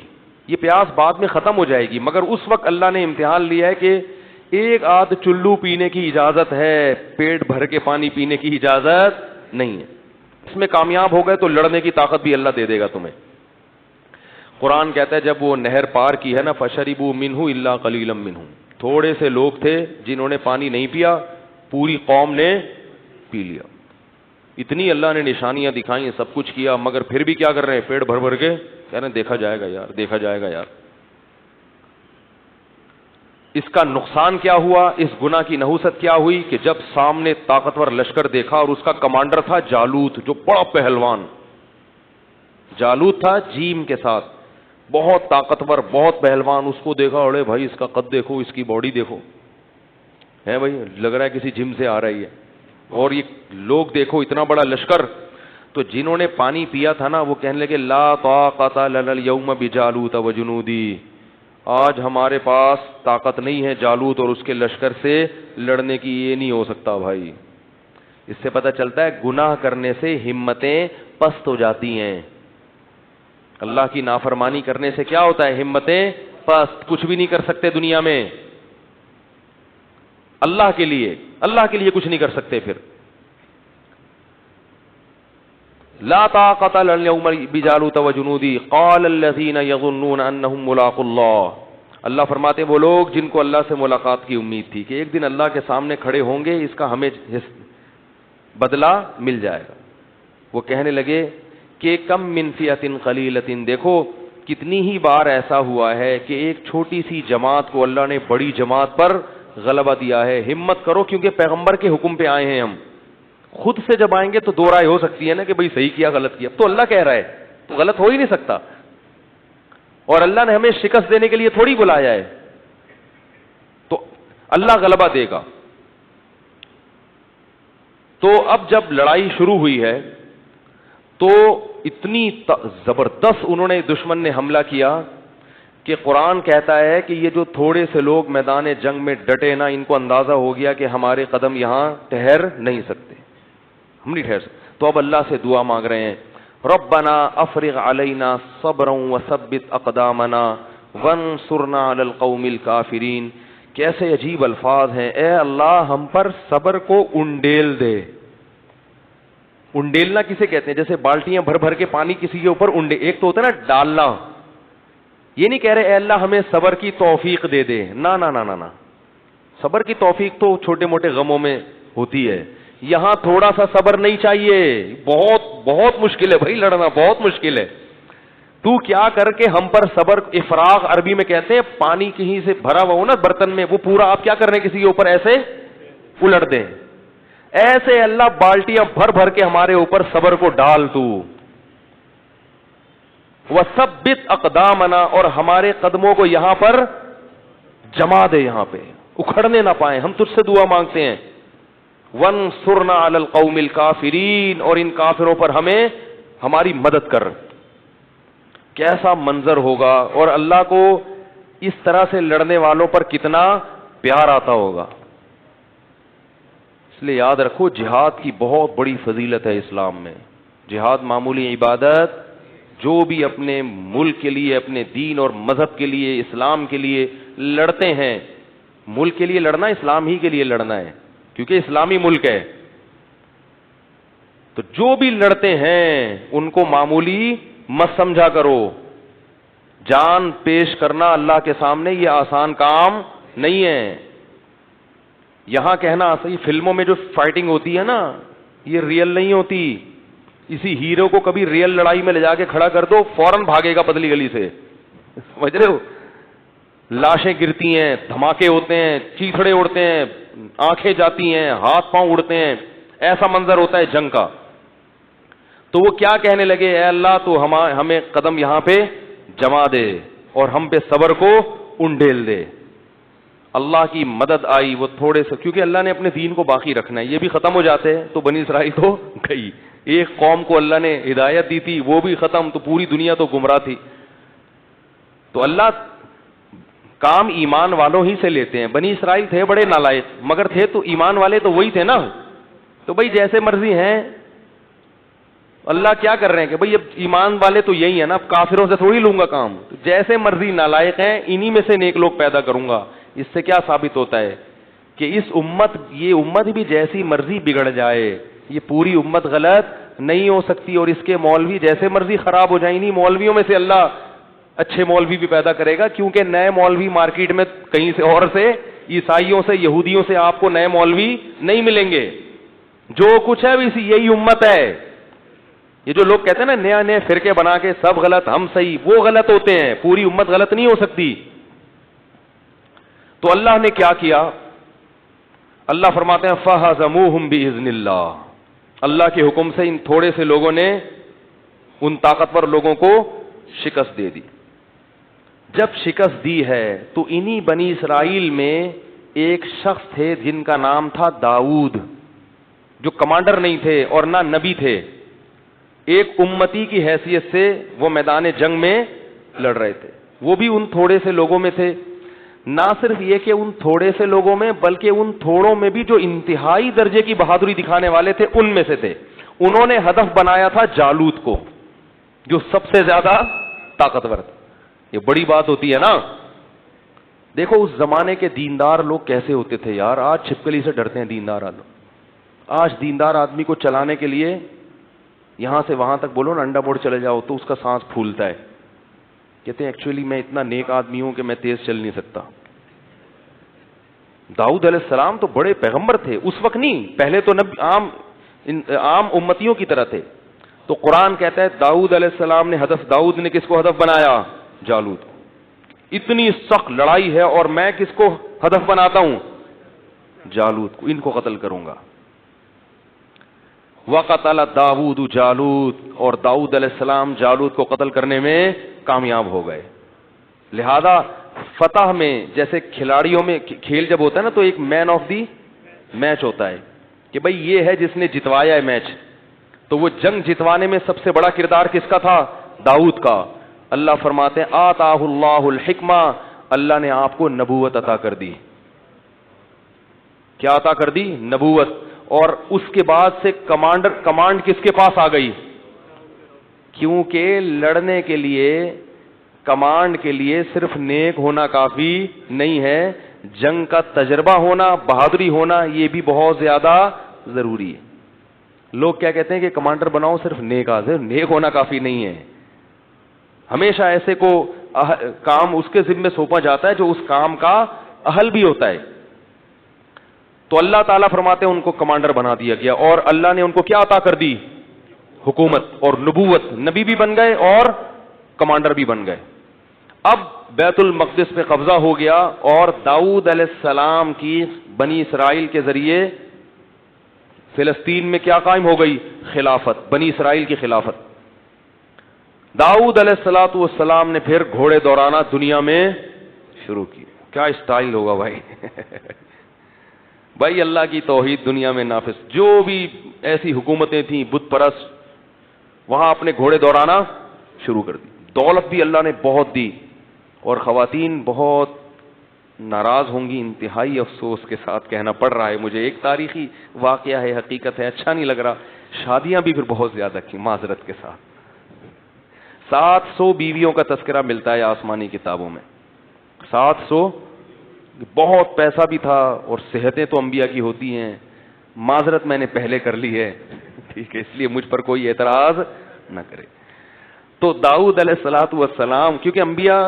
B: یہ پیاس بعد میں ختم ہو جائے گی, مگر اس وقت اللہ نے امتحان لیا ہے کہ ایک آدھ چلو پینے کی اجازت ہے, پیٹ بھر کے پانی پینے کی اجازت نہیں ہے. اس میں کامیاب ہو گئے تو لڑنے کی طاقت بھی اللہ دے دے گا تمہیں. قرآن کہتا ہے جب وہ نہر پار کی ہے نا, فشربوا منہ الا قلیلا منہم, تھوڑے سے لوگ تھے جنہوں نے پانی نہیں پیا, پوری قوم نے پی لیا. اتنی اللہ نے نشانیاں دکھائیں, سب کچھ کیا, مگر پھر بھی کیا کر رہے ہیں؟ پیٹ بھر بھر کے کہہ رہے ہیں دیکھا جائے گا یار, دیکھا جائے گا یار. اس کا نقصان کیا ہوا, اس گناہ کی نحوست کیا ہوئی کہ جب سامنے طاقتور لشکر دیکھا اور اس کا کمانڈر تھا جالوت, جو بڑا پہلوان جالوت تھا جیم کے ساتھ, بہت طاقتور, بہت پہلوان. اس کو دیکھا, اڑے بھائی اس کا قد دیکھو, اس کی باڈی دیکھو, ہے بھائی لگ رہا ہے کسی جم سے آ رہی ہے. اور یہ لوگ دیکھو اتنا بڑا لشکر. تو جنہوں نے پانی پیا تھا نا وہ کہنے لگے لا طاقت لنا اليوم بجالوت وجنودی, آج ہمارے پاس طاقت نہیں ہے جالوت اور اس کے لشکر سے لڑنے کی, یہ نہیں ہو سکتا بھائی. اس سے پتہ چلتا ہے گناہ کرنے سے ہمتیں پست ہو جاتی ہیں. اللہ کی نافرمانی کرنے سے کیا ہوتا ہے؟ ہمتیں پست, کچھ بھی نہیں کر سکتے دنیا میں. اللہ کے لیے کچھ نہیں کر سکتے. پھر لا طاقت لنا اليوم بجالوت وجنودی قال الذين يظنون انهم ملاقو اللہ. اللہ فرماتے ہیں وہ لوگ جن کو اللہ سے ملاقات کی امید تھی کہ ایک دن اللہ کے سامنے کھڑے ہوں گے, اس کا ہمیں بدلہ مل جائے گا, وہ کہنے لگے کہ کم من فئۃ قلیلۃ, دیکھو کتنی ہی بار ایسا ہوا ہے کہ ایک چھوٹی سی جماعت کو اللہ نے بڑی جماعت پر غلبہ دیا ہے. ہمت کرو, کیونکہ پیغمبر کے حکم پہ آئے ہیں ہم. خود سے جب آئیں گے تو دو رائے ہو سکتی ہے نا کہ بھئی صحیح کیا غلط کیا, تو اللہ کہہ رہا ہے تو غلط ہو ہی نہیں سکتا. اور اللہ نے ہمیں شکست دینے کے لیے تھوڑی بلایا ہے, تو اللہ غلبہ دے گا. تو اب جب لڑائی شروع ہوئی ہے تو اتنی زبردست انہوں نے دشمن نے حملہ کیا کہ قرآن کہتا ہے کہ یہ جو تھوڑے سے لوگ میدان جنگ میں ڈٹے نا, ان کو اندازہ ہو گیا کہ ہمارے قدم یہاں ٹھہر نہیں سکتے, ہم نہیں ٹھہر سکتے. تو اب اللہ سے دعا مانگ رہے ہیں, ربنا افرغ علینا صبرا وثبت اقدامنا وانصرنا علی القوم الکافرین. کیسے عجیب الفاظ ہیں, اے اللہ ہم پر صبر کو انڈیل دے. انڈیلنا کسے کہتے ہیں؟ جیسے بالٹیاں بھر بھر کے پانی کسی کے اوپر انڈے, ایک تو ہوتا ہے نا ڈالنا, یہ نہیں کہہ رہے اے اللہ ہمیں صبر کی توفیق دے دے, نا نا نا نا, صبر کی توفیق تو چھوٹے موٹے غموں میں ہوتی ہے. یہاں تھوڑا سا صبر نہیں چاہیے, بہت بہت مشکل ہے بھائی, لڑنا بہت مشکل ہے. تو کیا کر کے ہم پر صبر, افراغ عربی میں کہتے ہیں پانی کہیں سے بھرا ہوا ہو نا برتن میں, وہ پورا آپ کیا کر رہے ہیں کسی کے اوپر ایسے الٹ دیں, ایسے اللہ بالٹیاں بھر بھر کے ہمارے اوپر صبر کو ڈال تو. وثبت اقدامنا, اور ہمارے قدموں کو یہاں پر جما دے, یہاں پہ اکھڑنے نہ پائیں. ہم تجھ سے دعا مانگتے ہیں. وانصرنا علی القوم الکافرین, اور ان کافروں پر ہمیں ہماری مدد کر. کیسا منظر ہوگا, اور اللہ کو اس طرح سے لڑنے والوں پر کتنا پیار آتا ہوگا. اس لیے یاد رکھو جہاد کی بہت بڑی فضیلت ہے اسلام میں. جہاد معمولی عبادت, جو بھی اپنے ملک کے لیے, اپنے دین اور مذہب کے لیے, اسلام کے لیے لڑتے ہیں, ملک کے لیے لڑنا اسلام ہی کے لیے لڑنا ہے کیونکہ اسلامی ملک ہے, تو جو بھی لڑتے ہیں ان کو معمولی مت سمجھا کرو. جان پیش کرنا اللہ کے سامنے یہ آسان کام نہیں ہے. یہاں کہنا صحیح, فلموں میں جو فائٹنگ ہوتی ہے نا یہ ریئل نہیں ہوتی. اسی ہیرو کو کبھی ریئل لڑائی میں لے جا کے کھڑا کر دو, فوراً بھاگے گا پتلی گلی سے, سمجھ رہے ہو. لاشیں گرتی ہیں, دھماکے ہوتے ہیں, چیتھڑے اڑتے ہیں, آنکھیں جاتی ہیں, ہاتھ پاؤں اڑتے ہیں, ایسا منظر ہوتا ہے جنگ کا. تو وہ کیا کہنے لگے, اے اللہ تو ہمیں قدم یہاں پہ جما دے اور ہم پہ صبر کو انڈیل دے. اللہ کی مدد آئی, وہ تھوڑے سے, کیونکہ اللہ نے اپنے دین کو باقی رکھنا ہے, یہ بھی ختم ہو جاتے ہیں تو بنی اسرائیل تو گئی, ایک قوم کو اللہ نے ہدایت دی تھی, وہ بھی ختم, تو پوری دنیا تو گمراہ تھی. تو اللہ کام ایمان والوں ہی سے لیتے ہیں. بنی اسرائیل تھے بڑے نالائق, مگر تھے تو ایمان والے تو وہی تھے نا. تو بھائی جیسے مرضی ہیں, اللہ کیا کر رہے ہیں کہ بھائی اب ایمان والے تو یہی ہیں نا, اب کافروں سے تھوڑی لوں گا کام. جیسے مرضی نالائق ہیں, انہی میں سے نیک لوگ پیدا کروں گا. اس سے کیا ثابت ہوتا ہے کہ اس امت, یہ امت بھی جیسی مرضی بگڑ جائے, یہ پوری امت غلط نہیں ہو سکتی. اور اس کے مولوی جیسے مرضی خراب ہو جائیں, انہی مولویوں میں سے اللہ اچھے مولوی بھی پیدا کرے گا, کیونکہ نئے مولوی مارکیٹ میں کہیں سے اور سے, عیسائیوں سے, یہودیوں سے آپ کو نئے مولوی نہیں ملیں گے. جو کچھ ہے اسی یہی امت ہے. یہ جو لوگ کہتے ہیں نا نیا نئے فرقے بنا کے سب غلط ہم صحیح, وہ غلط ہوتے ہیں, پوری امت غلط نہیں ہو سکتی. تو اللہ نے کیا کیا؟ اللہ فرماتے ہیں فَهَزَمُوهُمْ بِإِذْنِ اللَّهِ, اللہ کے حکم سے ان تھوڑے سے لوگوں نے ان طاقتور لوگوں کو شکست دے دی. جب شکست دی ہے تو انہی بنی اسرائیل میں ایک شخص تھے جن کا نام تھا داؤد, جو کمانڈر نہیں تھے اور نہ نبی تھے. ایک امتی کی حیثیت سے وہ میدان جنگ میں لڑ رہے تھے. وہ بھی ان تھوڑے سے لوگوں میں تھے. نہ صرف یہ کہ ان تھوڑے سے لوگوں میں, بلکہ ان تھوڑوں میں بھی جو انتہائی درجے کی بہادری دکھانے والے تھے ان میں سے تھے. انہوں نے ہدف بنایا تھا جالوت کو, جو سب سے زیادہ طاقتور تھا. یہ بڑی بات ہوتی ہے نا. دیکھو اس زمانے کے دیندار لوگ کیسے ہوتے تھے یار. آج چھپکلی سے ڈرتے ہیں دیندار لوگ. آج دیندار آدمی کو چلانے کے لیے یہاں سے وہاں تک بولو نا انڈا بورڈ چلے جاؤ تو اس کا سانس پھولتا ہے. کہتے ہیں ایکچولی میں اتنا نیک آدمی ہوں کہ میں تیز چل نہیں سکتا. داؤد علیہ السلام تو بڑے پیغمبر تھے اس وقت, نہیں پہلے تو عام امتیوں کی طرح تھے. تو قرآن کہتا ہے داؤد علیہ السلام نے داؤد نے کس کو ہدف بنایا؟ جالوت. اتنی سخت لڑائی ہے اور میں کس کو ہدف بناتا ہوں؟ جالوت کو. ان کو قتل کروں گا. وقتل داؤد جالوت, اور داؤد علیہ السلام جالوت کو قتل کرنے میں کامیاب ہو گئے. لہذا فتح میں جیسے کھلاڑیوں میں کھیل جب ہوتا ہے نا تو ایک مین آف دی میچ ہوتا ہے کہ بھئی یہ ہے جس نے جتوایا ہے میچ. تو وہ جنگ جتوانے میں سب سے بڑا کردار کس کا تھا؟ داؤد کا. اللہ فرماتے ہیں آتاہ اللہ الحکمہ, اللہ نے آپ کو نبوت عطا کر دی. کیا عطا کر دی؟ نبوت. اور اس کے بعد سے کمانڈ کس کے پاس آ گئی؟ کیونکہ لڑنے کے لیے, کمانڈ کے لیے صرف نیک ہونا کافی نہیں ہے, جنگ کا تجربہ ہونا, بہادری ہونا, یہ بھی بہت زیادہ ضروری ہے. لوگ کیا کہتے ہیں کہ کمانڈر بناؤ صرف نیک ہونا کافی نہیں ہے. ہمیشہ ایسے کو کام اس کے ذمہ سونپا جاتا ہے جو اس کام کا اہل بھی ہوتا ہے. تو اللہ تعالیٰ فرماتے ہیں ان کو کمانڈر بنا دیا گیا, اور اللہ نے ان کو کیا عطا کر دی؟ حکومت اور نبوت. نبی بھی بن گئے اور کمانڈر بھی بن گئے. اب بیت المقدس پہ قبضہ ہو گیا, اور داؤد علیہ السلام کی بنی اسرائیل کے ذریعے فلسطین میں کیا قائم ہو گئی؟ خلافت, بنی اسرائیل کی خلافت. داؤد علیہ السلام نے پھر گھوڑے دوڑانا دنیا میں شروع کی. کیا اسٹائل ہوگا بھائی. بھائی اللہ کی توحید دنیا میں نافذ. جو بھی ایسی حکومتیں تھیں بت پرست, وہاں اپنے گھوڑے دوڑانا شروع کر دی. دولت بھی اللہ نے بہت دی, اور خواتین بہت ناراض ہوں گی, انتہائی افسوس کے ساتھ کہنا پڑ رہا ہے مجھے, ایک تاریخی واقعہ ہے, حقیقت ہے, اچھا نہیں لگ رہا. شادیاں بھی پھر بہت زیادہ کی معذرت کے ساتھ. 700 بیویوں کا تذکرہ ملتا ہے آسمانی کتابوں میں. 700. بہت پیسہ بھی تھا, اور صحتیں تو انبیاء کی ہوتی ہیں. معذرت میں نے پہلے کر لی ہے, ٹھیک ہے, اس لیے مجھ پر کوئی اعتراض نہ کرے. تو داؤد علیہ السلام, کیونکہ انبیاء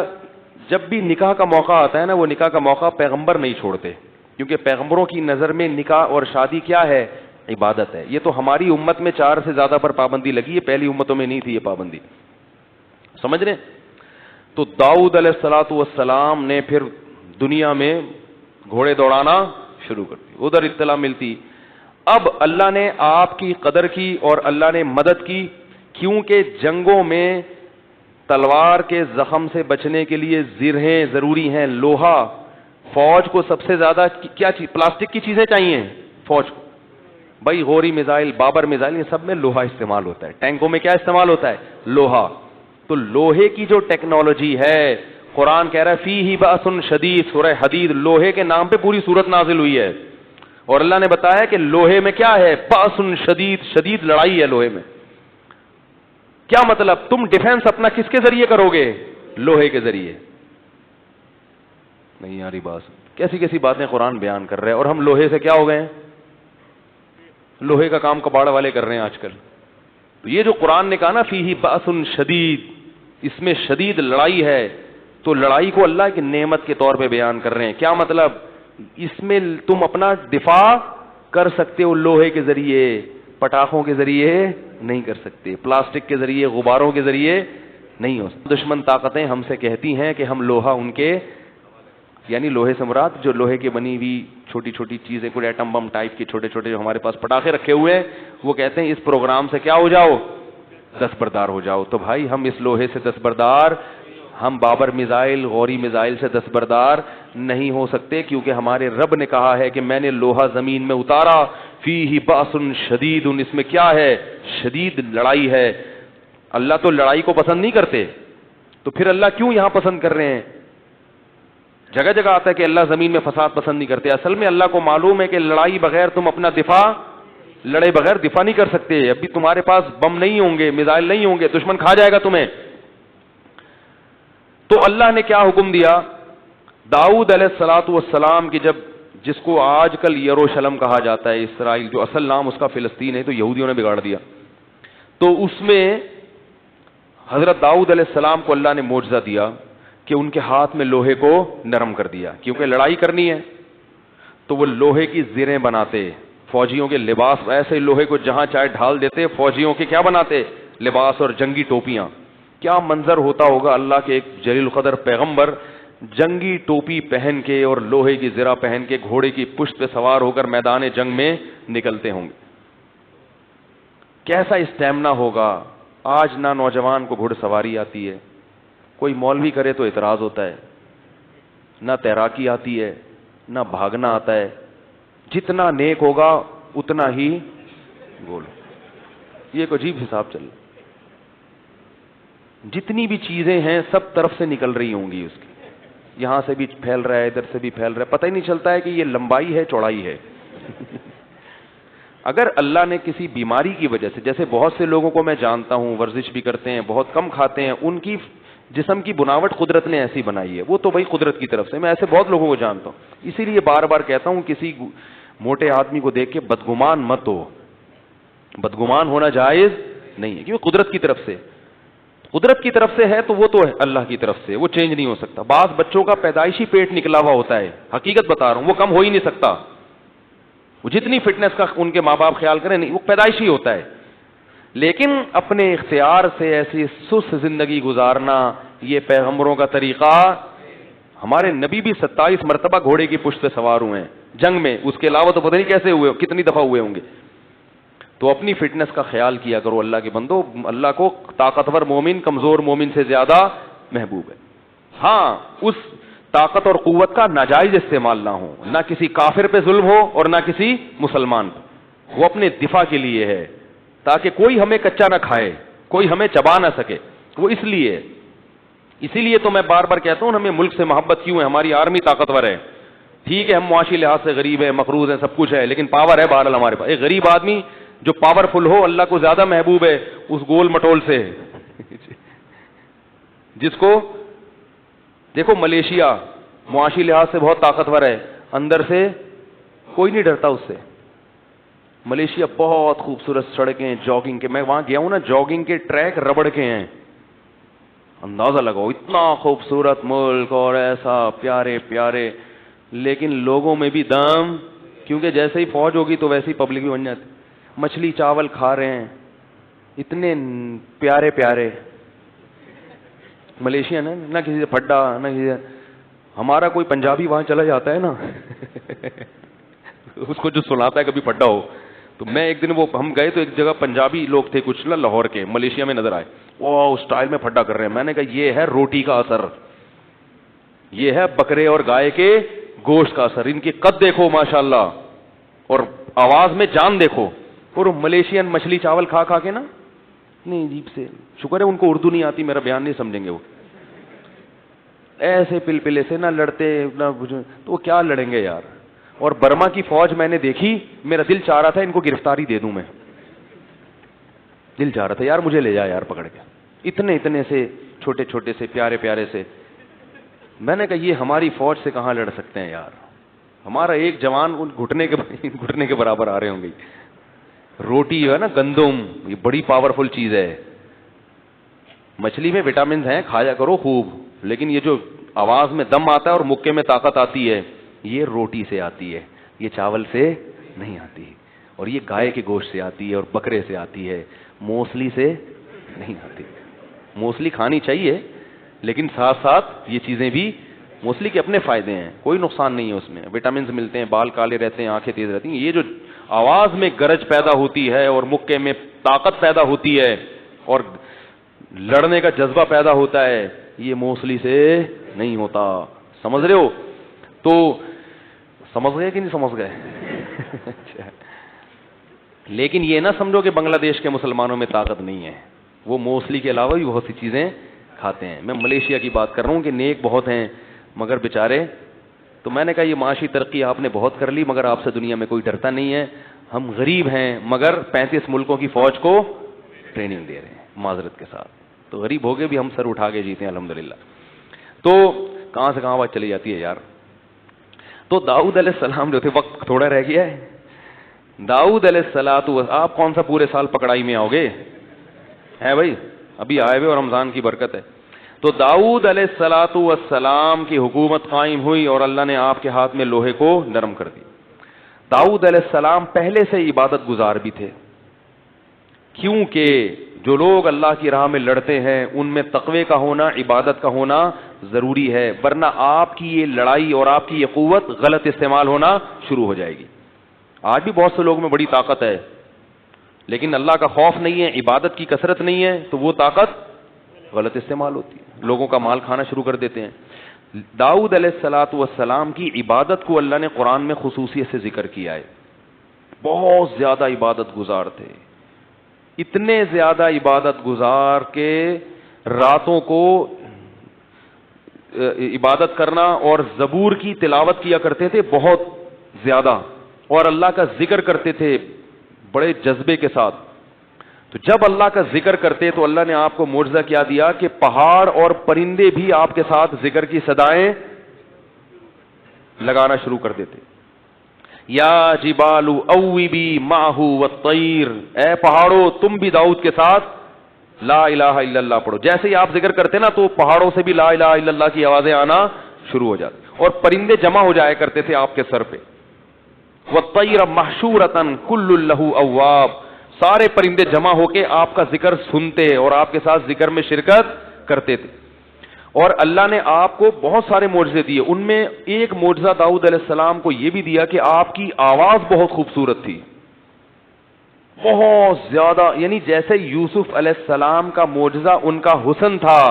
B: جب بھی نکاح کا موقع آتا ہے نا, وہ نکاح کا موقع پیغمبر نہیں چھوڑتے, کیونکہ پیغمبروں کی نظر میں نکاح اور شادی کیا ہے؟ عبادت ہے. یہ تو ہماری امت میں 4 سے زیادہ پر پابندی لگی ہے, پہلی امتوں میں نہیں تھی یہ پابندی, سمجھ رہے؟ تو داؤد علیہ السلام نے پھر دنیا میں گھوڑے دوڑانا شروع کر دی. ادھر اطلاع ملتی. اب اللہ نے آپ کی قدر کی اور اللہ نے مدد کی, کیونکہ جنگوں میں تلوار کے زخم سے بچنے کے لیے زرہیں ضروری ہیں, لوہا. فوج کو سب سے زیادہ کیا چیز؟ پلاسٹک کی چیزیں چاہیے فوج کو. بھائی غوری میزائل، بابر میزائل، یہ سب میں لوہا استعمال ہوتا ہے. ٹینکوں میں کیا استعمال ہوتا ہے؟ لوہا. تو لوہے کی جو ٹیکنالوجی ہے، قرآن کہہ رہا ہے فیہ بأس شدید، سورہ حدید، لوہے کے نام پہ پوری سورت نازل ہوئی ہے. اور اللہ نے بتایا کہ لوہے میں کیا ہے؟ بأس شدید، شدید لڑائی ہے لوہے میں. کیا مطلب؟ تم ڈیفنس اپنا کس کے ذریعے کرو گے؟ لوہے کے ذریعے. نہیں یاری بات، کیسی کیسی باتیں قرآن بیان کر رہے ہیں، اور ہم لوہے سے کیا ہو گئے ہیں؟ لوہے کا کام کباڑ والے کر رہے ہیں آج کل. تو یہ جو قرآن نے کہا نا فیہ بأس شدید، اس میں شدید لڑائی ہے، تو لڑائی کو اللہ کی نعمت کے طور پہ بیان کر رہے ہیں. کیا مطلب؟ اس میں تم اپنا دفاع کر سکتے ہو لوہے کے ذریعے، پٹاخوں کے ذریعے نہیں کر سکتے، پلاسٹک کے ذریعے، غباروں کے ذریعے نہیں ہو سکتے. دشمن طاقتیں ہم سے کہتی ہیں کہ ہم لوہا ان کے، یعنی لوہے سے مراد جو لوہے کی بنی ہوئی چھوٹی چھوٹی چیزیں، کوئی ایٹم بم ٹائپ کی چھوٹے چھوٹے جو ہمارے پاس پٹاخے رکھے ہوئے ہیں، وہ کہتے ہیں اس پروگرام سے کیا ہو جاؤ؟ دستبردار ہو جاؤ. تو بھائی ہم اس لوہے سے دستبردار، ہم بابر میزائل، غوری میزائل سے دستبردار نہیں ہو سکتے، کیونکہ ہمارے رب نے کہا ہے کہ میں نے لوہا زمین میں اتارا، فیہ بأس شدید، اس میں کیا ہے؟ شدید لڑائی ہے. اللہ تو لڑائی کو پسند نہیں کرتے، تو پھر اللہ کیوں یہاں پسند کر رہے ہیں؟ جگہ جگہ آتا ہے کہ اللہ زمین میں فساد پسند نہیں کرتے. اصل میں اللہ کو معلوم ہے کہ لڑائی بغیر تم اپنا دفاع، لڑے بغیر دفاع نہیں کر سکتے. ابھی تمہارے پاس بم نہیں ہوں گے، میزائل نہیں ہوں گے، دشمن کھا جائے گا تمہیں. تو اللہ نے کیا حکم دیا؟ داؤد علیہ السلام کی، جس کو آج کل یروشلم کہا جاتا ہے، اسرائیل، جو اصل نام اس کا فلسطین ہے، تو یہودیوں نے بگاڑ دیا. تو اس میں حضرت داؤد علیہ السلام کو اللہ نے معجزہ دیا کہ ان کے ہاتھ میں لوہے کو نرم کر دیا، کیونکہ لڑائی کرنی ہے. تو وہ لوہے کی زریں بناتے، فوجیوں کے لباس، ایسے لوہے کو جہاں چاہے ڈھال دیتے، فوجیوں کے کیا بناتے؟ لباس اور جنگی ٹوپیاں. کیا منظر ہوتا ہوگا اللہ کے ایک جلیل القدر پیغمبر جنگی ٹوپی پہن کے اور لوہے کی زرہ پہن کے گھوڑے کی پشت پہ سوار ہو کر میدان جنگ میں نکلتے ہوں گے. کیسا اسٹیمنا ہوگا. آج نہ نوجوان کو گھڑ سواری آتی ہے، کوئی مولوی کرے تو اعتراض ہوتا ہے، نہ تیراکی آتی ہے، نہ بھاگنا آتا ہے. جتنا نیک ہوگا اتنا ہی گول. یہ ایک عجیب حساب چل رہا. جتنی بھی چیزیں ہیں سب طرف سے نکل رہی ہوں گی اس کی، یہاں سے بھی پھیل رہا ہے، ادھر سے بھی پھیل رہا ہے، پتہ ہی نہیں چلتا ہے کہ یہ لمبائی ہے چوڑائی ہے. اگر اللہ نے کسی بیماری کی وجہ سے، جیسے بہت سے لوگوں کو میں جانتا ہوں ورزش بھی کرتے ہیں، بہت کم کھاتے ہیں، ان کی جسم کی بناوٹ قدرت نے ایسی بنائی ہے، وہ تو بھائی قدرت کی طرف سے. میں ایسے بہت لوگوں کو جانتا ہوں. اسی لیے بار بار کہتا ہوں کسی موٹے آدمی کو دیکھ کے بدگمان مت ہو. بدگمان ہونا جائز نہیں ہے، کیونکہ قدرت کی طرف سے، قدرت کی طرف سے ہے تو وہ تو ہے اللہ کی طرف سے، وہ چینج نہیں ہو سکتا. بعض بچوں کا پیدائشی پیٹ نکلا ہوا ہوتا ہے، حقیقت بتا رہا ہوں، وہ کم ہو ہی نہیں سکتا. وہ جتنی فٹنس کا ان کے ماں باپ خیال کریں نہیں، وہ پیدائشی ہوتا ہے. لیکن اپنے اختیار سے ایسی سست زندگی گزارنا یہ پیغمبروں کا طریقہ. ہمارے نبی بھی 27 مرتبہ گھوڑے کی پشت پہ سوار ہوئے ہیں جنگ میں، اس کے علاوہ تو پتہ نہیں کیسے ہوئے، کتنی دفعہ ہوئے ہوں گے. تو اپنی فٹنس کا خیال کیا کرو اللہ کے بندو. اللہ کو طاقتور مومن کمزور مومن سے زیادہ محبوب ہے. ہاں اس طاقت اور قوت کا ناجائز استعمال نہ ہو، نہ کسی کافر پہ ظلم ہو اور نہ کسی مسلمان پہ. وہ اپنے دفاع کے لیے ہے تاکہ کوئی ہمیں کچا نہ کھائے، کوئی ہمیں چبا نہ سکے. وہ اس لیے، اسی لیے تو میں بار بار کہتا ہوں ہمیں ملک سے محبت کیوں ہے. ہماری آرمی طاقتور ہے، ٹھیک ہے، ہم معاشی لحاظ سے غریب ہیں، مقروض ہیں، سب کچھ ہے، لیکن پاور ہے بہرحال ہمارے پاس. ایک غریب آدمی جو پاورفل ہو اللہ کو زیادہ محبوب ہے اس گول مٹول سے. جس کو دیکھو ملیشیا معاشی لحاظ سے بہت طاقتور ہے، اندر سے کوئی نہیں ڈرتا اس سے. ملیشیا بہت خوبصورت سڑکیں، جاگنگ کے، میں وہاں گیا ہوں نا، جاگنگ کے ٹریک ربڑ کے ہیں. اندازہ لگاؤ اتنا خوبصورت ملک اور ایسا پیارے پیارے، لیکن لوگوں میں بھی دم، کیونکہ جیسے ہی فوج ہوگی تو ویسے ہی پبلک بھی بن جاتی. مچھلی چاول کھا رہے ہیں اتنے پیارے پیارے ملیشین، نہ کسی سے پھڈا نہ کسی سے. ہمارا کوئی پنجابی وہاں چلا جاتا ہے نا اس کو جو سناتا ہے کبھی پھڈا ہو. تو میں ایک دن وہ ہم گئے تو ایک جگہ پنجابی لوگ تھے کچھ نا لاہور کے، ملیشیا میں نظر آئے، وہ اسٹائل میں پھڈا کر رہے ہیں. میں نے کہا یہ ہے روٹی کا اثر، یہ ہے بکرے اور گائے کے گوشت کا اثر. ان کی قد دیکھو ماشاءاللہ، اور آواز میں جان دیکھو. اور ملیشین مچھلی چاول کھا کھا کے نا نہیں عجیب سے, شکر ہے ان کو اردو نہیں آتی, میرا بیان نہیں سمجھیں گے وہ, ایسے پلپلے سے نہ لڑتے نہ تو وہ کیا لڑیں گے یار. اور برما کی فوج میں نے دیکھی, میرا دل چاہ رہا تھا ان کو گرفتاری دے دوں, میں دل چاہ رہا تھا یار مجھے لے جا یار پکڑ کے, اتنے اتنے سے چھوٹے چھوٹے سے پیارے پیارے سے. میں نے کہا یہ ہماری فوج سے کہاں لڑ سکتے ہیں یار, ہمارا ایک جوان ان گھٹنے کے برابر آ رہے ہوں گے. روٹی جو ہے نا گندم, یہ بڑی پاورفل چیز ہے. مچھلی میں وٹامنز ہیں, کھایا کرو خوب, لیکن یہ جو آواز میں دم آتا ہے اور مکے میں طاقت آتی ہے یہ روٹی سے آتی ہے, یہ چاول سے نہیں آتی. اور یہ گائے کے گوشت سے آتی ہے اور بکرے سے آتی ہے, موسلی سے نہیں آتی. موسلی کھانی چاہیے لیکن ساتھ ساتھ یہ چیزیں بھی, موسلی کے اپنے فائدے ہیں, کوئی نقصان نہیں ہے اس میں, وٹامنز ملتے ہیں, بال کالے رہتے ہیں, آنکھیں تیز رہتی ہیں. یہ جو آواز میں گرج پیدا ہوتی ہے اور مکے میں طاقت پیدا ہوتی ہے اور لڑنے کا جذبہ پیدا ہوتا ہے, یہ موسلی سے نہیں ہوتا. سمجھ رہے ہو؟ تو سمجھ گئے کہ نہیں سمجھ گئے؟ لیکن یہ نہ سمجھو کہ بنگلہ دیش کے مسلمانوں میں طاقت نہیں ہے, وہ موسلی کے علاوہ بھی بہت سی چیزیں کھاتے ہیں. میں ملیشیا کی بات کر رہا ہوں کہ نیک بہت ہیں مگر بیچارے. تو میں نے کہا یہ معاشی ترقی آپ نے بہت کر لی مگر آپ سے دنیا میں کوئی ڈرتا نہیں ہے. ہم غریب ہیں مگر 35 ملکوں کی فوج کو ٹریننگ دے رہے ہیں معذرت کے ساتھ. تو غریب ہو گئے بھی ہم سر اٹھا کے جیتے ہیں الحمدللہ. تو کہاں سے کہاں بات چلی جاتی ہے یار. تو داؤد علیہ السلام جو تھے, وقت تھوڑا رہ گیا ہے, داؤد علیہ السلام, آپ کون سا پورے سال پکڑائی میں آؤ گے, ہے بھائی ابھی آئے ہوئے اور رمضان کی برکت ہے. تو داؤد علیہ السلام کی حکومت قائم ہوئی اور اللہ نے آپ کے ہاتھ میں لوہے کو نرم کر دی. داؤد علیہ السلام پہلے سے عبادت گزار بھی تھے, کیونکہ جو لوگ اللہ کی راہ میں لڑتے ہیں ان میں تقوی کا ہونا, عبادت کا ہونا ضروری ہے, ورنہ آپ کی یہ لڑائی اور آپ کی یہ قوت غلط استعمال ہونا شروع ہو جائے گی. آج بھی بہت سے لوگوں میں بڑی طاقت ہے لیکن اللہ کا خوف نہیں ہے, عبادت کی کثرت نہیں ہے, تو وہ طاقت غلط استعمال ہوتی ہے, لوگوں کا مال کھانا شروع کر دیتے ہیں. داؤد علیہ السلام کی عبادت کو اللہ نے قرآن میں خصوصیت سے ذکر کیا ہے. بہت زیادہ عبادت گزار تھے, اتنے زیادہ عبادت گزار کے راتوں کو عبادت کرنا اور زبور کی تلاوت کیا کرتے تھے بہت زیادہ, اور اللہ کا ذکر کرتے تھے بڑے جذبے کے ساتھ. تو جب اللہ کا ذکر کرتے تو اللہ نے آپ کو معجزہ کیا دیا کہ پہاڑ اور پرندے بھی آپ کے ساتھ ذکر کی صدائیں لگانا شروع کر دیتے. یا جبال اوبی معہ والطیر, اے پہاڑوں تم بھی داؤد کے ساتھ لا الہ الا اللہ پڑھو. جیسے ہی آپ ذکر کرتے نا تو پہاڑوں سے بھی لا الہ الا اللہ کی آوازیں آنا شروع ہو جاتی, اور پرندے جمع ہو جایا کرتے تھے آپ کے سر پہ. والطیر محشورۃ کل لہ اواب, سارے پرندے جمع ہو کے آپ کا ذکر سنتے اور آپ کے ساتھ ذکر میں شرکت کرتے تھے. اور اللہ نے آپ کو بہت سارے معجزے دیے, ان میں ایک معجزہ داؤد علیہ السلام کو یہ بھی دیا کہ آپ کی آواز بہت خوبصورت تھی, بہت زیادہ. یعنی جیسے یوسف علیہ السلام کا معجزہ ان کا حسن تھا,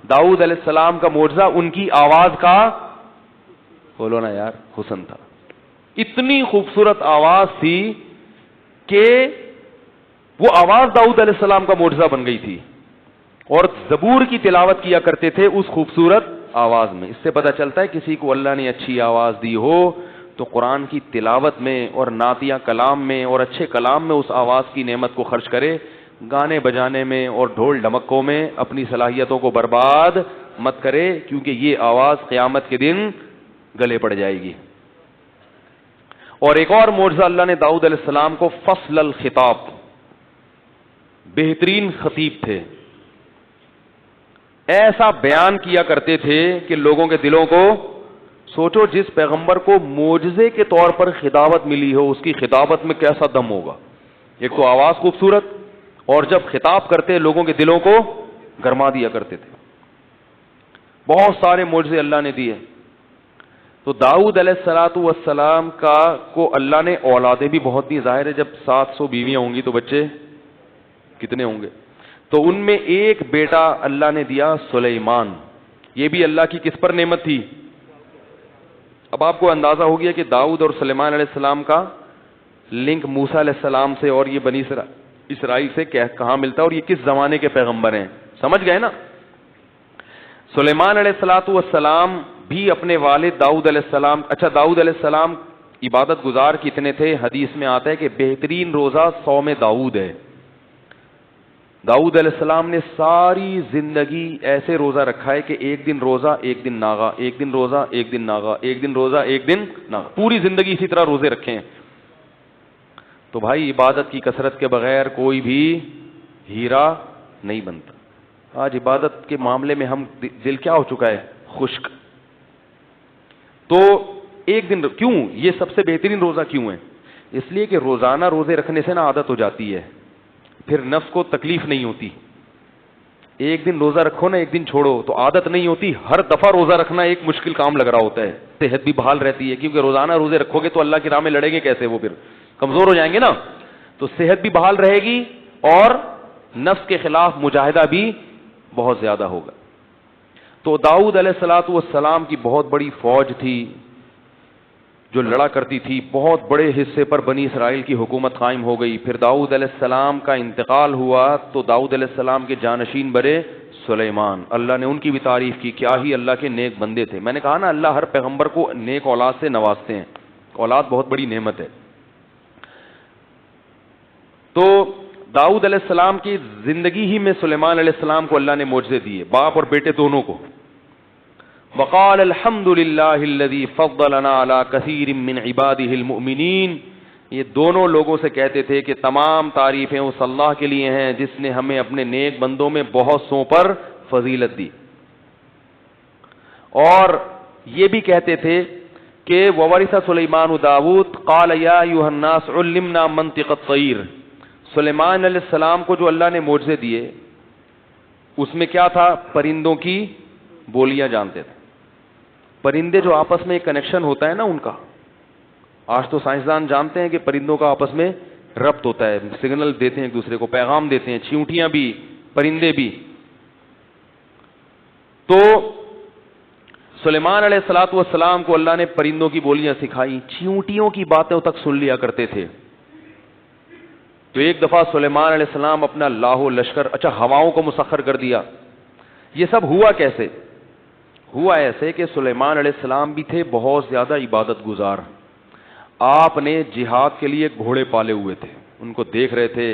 B: داؤد علیہ السلام کا معجزہ ان کی آواز کا, بولو نا یار, حسن تھا. اتنی خوبصورت آواز تھی کہ وہ آواز داؤد علیہ السلام کا معجزہ بن گئی تھی, اور زبور کی تلاوت کیا کرتے تھے اس خوبصورت آواز میں. اس سے پتہ چلتا ہے کسی کو اللہ نے اچھی آواز دی ہو تو قرآن کی تلاوت میں اور نعتیہ کلام میں اور اچھے کلام میں اس آواز کی نعمت کو خرچ کرے. گانے بجانے میں اور ڈھول ڈھمکوں میں اپنی صلاحیتوں کو برباد مت کرے, کیونکہ یہ آواز قیامت کے دن گلے پڑ جائے گی. اور ایک اور معجزہ اللہ نے داؤد علیہ السلام کو فصل الخطاب, بہترین خطیب تھے, ایسا بیان کیا کرتے تھے کہ لوگوں کے دلوں کو, سوچو جس پیغمبر کو معجزے کے طور پر خطابت ملی ہو اس کی خطابت میں کیسا دم ہوگا. ایک تو آواز خوبصورت, اور جب خطاب کرتے لوگوں کے دلوں کو گرما دیا کرتے تھے. بہت سارے معجزے اللہ نے دیے. تو داؤد علیہ السلام کو اللہ نے اولادیں بھی بہت دی. ظاہر ہے جب 700 بیویاں ہوں گی تو بچے کتنے ہوں گے. تو ان میں ایک بیٹا اللہ نے دیا سلیمان. یہ بھی اللہ کی کس پر نعمت تھی. اب آپ کو اندازہ ہو گیا کہ داؤد اور سلیمان علیہ السلام کا لنک موسیٰ علیہ السلام سے اور یہ بنی اسرائیل سے کہاں ملتا ہے اور یہ کس زمانے کے پیغمبر ہیں؟ سمجھ گئے نا؟ سلیمان علیہ السلام بھی اپنے والد داؤد علیہ السلام، اچھا داؤد علیہ السلام عبادت گزار کتنے تھے؟ حدیث میں آتا ہے کہ بہترین روزہ صوم داؤد ہے. داؤد علیہ السلام نے ساری زندگی ایسے روزہ رکھا ہے کہ ایک دن روزہ ایک دن ناغا، ایک دن روزہ ایک دن ناغا، ایک دن روزہ ایک دن ناغا، پوری زندگی اسی طرح روزے رکھے ہیں. تو بھائی عبادت کی کثرت کے بغیر کوئی بھی ہیرا نہیں بنتا. آج عبادت کے معاملے میں ہم دل کیا ہو چکا ہے؟ خشک. تو ایک دن کیوں یہ سب سے بہترین روزہ کیوں ہے؟ اس لیے کہ روزانہ روزے رکھنے سے نا عادت ہو جاتی ہے، پھر نفس کو تکلیف نہیں ہوتی. ایک دن روزہ رکھو نا ایک دن چھوڑو تو عادت نہیں ہوتی، ہر دفعہ روزہ رکھنا ایک مشکل کام لگ رہا ہوتا ہے. صحت بھی بحال رہتی ہے کیونکہ روزانہ روزے رکھو گے تو اللہ کی راہ میں لڑیں گے کیسے؟ وہ پھر کمزور ہو جائیں گے نا. تو صحت بھی بحال رہے گی اور نفس کے خلاف مجاہدہ بھی بہت زیادہ ہوگا. تو داؤد علیہ السلام کی بہت بڑی فوج تھی جو لڑا کرتی تھی، بہت بڑے حصے پر بنی اسرائیل کی حکومت قائم ہو گئی. پھر داؤد علیہ السلام کا انتقال ہوا تو داؤد علیہ السلام کے جانشین بنے سلیمان. اللہ نے ان کی بھی تعریف کی، کیا ہی اللہ کے نیک بندے تھے. میں نے کہا نا اللہ ہر پیغمبر کو نیک اولاد سے نوازتے ہیں، اولاد بہت بڑی نعمت ہے. تو داؤد علیہ السلام کی زندگی ہی میں سلیمان علیہ السلام کو اللہ نے معجزے دیے، باپ اور بیٹے دونوں کو. وقال الحمد للہ الذی فضلنا علی کثیر من عبادہ المؤمنین. یہ دونوں لوگوں سے کہتے تھے کہ تمام تعریفیں اس اللہ کے لیے ہیں جس نے ہمیں اپنے نیک بندوں میں بہت سوں پر فضیلت دی. اور یہ بھی کہتے تھے کہ وورث سلیمان داؤد قال یا ایھا الناس علمنا منطق الطیر. سلیمان علیہ السلام کو جو اللہ نے معجزے دیے اس میں کیا تھا؟ پرندوں کی بولیاں جانتے تھے. پرندے جو آپس میں ایک کنیکشن ہوتا ہے نا ان کا، آج تو سائنسدان جانتے ہیں کہ پرندوں کا آپس میں ربط ہوتا ہے، سگنل دیتے ہیں ایک دوسرے کو، پیغام دیتے ہیں، چیونٹیاں بھی پرندے بھی. تو سلیمان علیہ السلام کو اللہ نے پرندوں کی بولیاں سکھائی، چیونٹیوں کی باتیں تک سن لیا کرتے تھے. تو ایک دفعہ سلیمان علیہ السلام اپنا لاہو لشکر، اچھا ہواؤں کو مسخر کر دیا. یہ سب ہوا کیسے؟ ہوا ایسے کہ سلیمان علیہ السلام بھی تھے بہت زیادہ عبادت گزار. آپ نے جہاد کے لیے گھوڑے پالے ہوئے تھے، ان کو دیکھ رہے تھے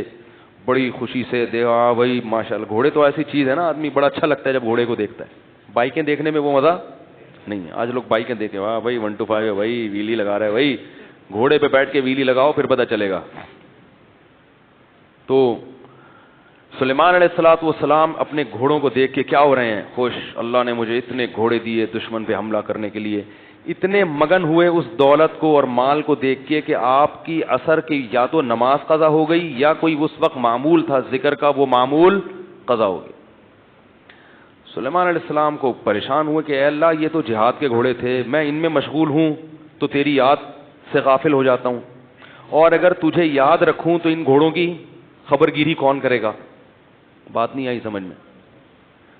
B: بڑی خوشی سے. دیکھا بھائی ماشاءاللہ، گھوڑے تو ایسی چیز ہے نا آدمی بڑا اچھا لگتا ہے جب گھوڑے کو دیکھتا ہے. بائکیں دیکھنے میں وہ مزہ نہیں ہے. آج لوگ بائکیں دیکھیں، واہ بھائی 125 ہے بھائی، ویلی لگا رہا ہے بھائی. گھوڑے پہ بیٹھ کے ویلی لگاؤ پھر پتہ چلے گا. تو سلیمان علیہ السلام اپنے گھوڑوں کو دیکھ کے کیا ہو رہے ہیں؟ خوش. اللہ نے مجھے اتنے گھوڑے دیے دشمن پہ حملہ کرنے کے لیے. اتنے مگن ہوئے اس دولت کو اور مال کو دیکھ کے کہ آپ کی اثر کی یا تو نماز قضا ہو گئی یا کوئی اس وقت معمول تھا ذکر کا وہ معمول قضا ہو گئی. سلیمان علیہ السلام کو پریشان ہوئے کہ اے اللہ یہ تو جہاد کے گھوڑے تھے، میں ان میں مشغول ہوں تو تیری یاد سے غافل ہو جاتا ہوں، اور اگر تجھے یاد رکھوں تو ان گھوڑوں کی خبر گیری کون کرے گا؟ بات نہیں آئی سمجھ میں.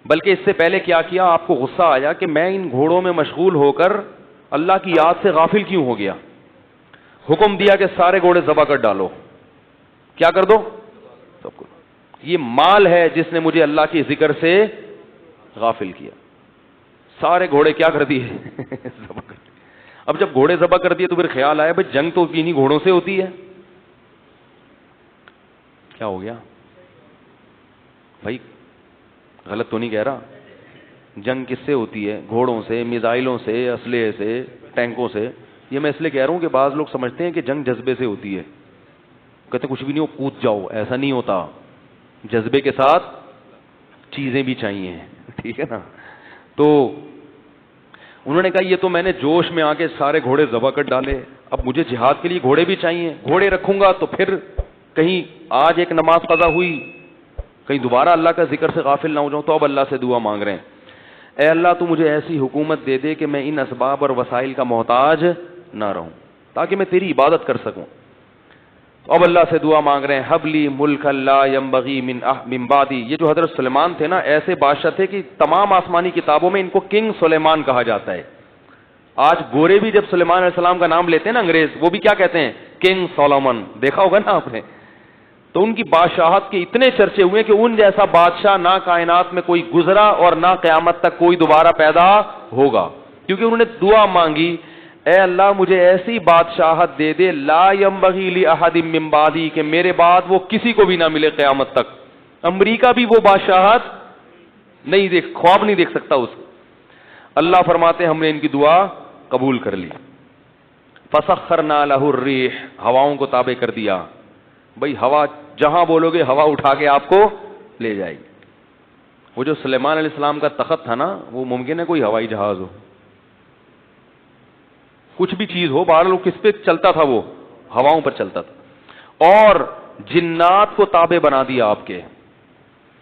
B: بلکہ اس سے پہلے کیا کیا؟ آپ کو غصہ آیا کہ میں ان گھوڑوں میں مشغول ہو کر اللہ کی یاد سے غافل کیوں ہو گیا. حکم دیا کہ سارے گھوڑے ذبح کر ڈالو. کیا کر دو؟ سب کو. یہ مال ہے جس نے مجھے اللہ کے ذکر سے غافل کیا. سارے گھوڑے کیا کر دیے؟ ذبح کر دیے. اب جب گھوڑے ذبح کر دیے تو پھر خیال آیا بھائی جنگ تو انہی گھوڑوں سے ہوتی ہے. کیا ہو گیا بھائی؟ غلط تو نہیں کہہ رہا؟ جنگ کس سے ہوتی ہے؟ گھوڑوں سے، میزائلوں سے، اسلحے سے، ٹینکوں سے. یہ میں اس لیے کہہ رہا ہوں کہ بعض لوگ سمجھتے ہیں کہ جنگ جذبے سے ہوتی ہے، کہتے کچھ بھی نہیں ہو کود جاؤ. ایسا نہیں ہوتا. جذبے کے ساتھ چیزیں بھی چاہیے، ٹھیک ہے نا. تو انہوں نے کہا یہ تو میں نے جوش میں آ کے سارے گھوڑے ذبح کر ڈالے، اب مجھے جہاد کے لیے گھوڑے بھی چاہیے. گھوڑے رکھوں گا تو پھر کہیں آج ایک نماز قضا ہوئی کہیں دوبارہ اللہ کا ذکر سے غافل نہ ہو جاؤں. تو اب اللہ سے دعا مانگ رہے ہیں، اے اللہ تو مجھے ایسی حکومت دے دے کہ میں ان اسباب اور وسائل کا محتاج نہ رہوں تاکہ میں تیری عبادت کر سکوں. تو اب اللہ سے دعا مانگ رہے ہیں حبلی ملک لا ينبغي من بعدی. یہ جو حضرت سلیمان تھے نا ایسے بادشاہ تھے کہ تمام آسمانی کتابوں میں ان کو کنگ سلیمان کہا جاتا ہے. آج گورے بھی جب سلیمان علیہ السلام کا نام لیتے ہیں نا انگریز، وہ بھی کیا کہتے ہیں؟ کنگ سولومن, دیکھا ہوگا نا آپ نے, تو ان کی بادشاہت کے اتنے چرچے ہوئے کہ ان جیسا بادشاہ نہ کائنات میں کوئی گزرا اور نہ قیامت تک کوئی دوبارہ پیدا ہوگا, کیونکہ انہوں نے دعا مانگی, اے اللہ مجھے ایسی بادشاہت دے دے لا ينبغی لأحد من بعدی, کہ میرے بعد وہ کسی کو بھی نہ ملے قیامت تک. امریکہ بھی وہ بادشاہت نہیں خواب نہیں دیکھ سکتا اس. اللہ فرماتے ہیں ہم نے ان کی دعا قبول کر لی. فسخرنا له الريح, ہواؤں کو تابع کر دیا. بھائی ہوا جہاں بولو گے ہوا اٹھا کے آپ کو لے جائے گی. وہ جو سلیمان علیہ السلام کا تخت تھا نا, وہ ممکن ہے کوئی ہوائی جہاز ہو, کچھ بھی چیز ہو, بہرحال کس پہ چلتا تھا, وہ ہواؤں پر چلتا تھا. اور جنات کو تابع بنا دیا آپ کے,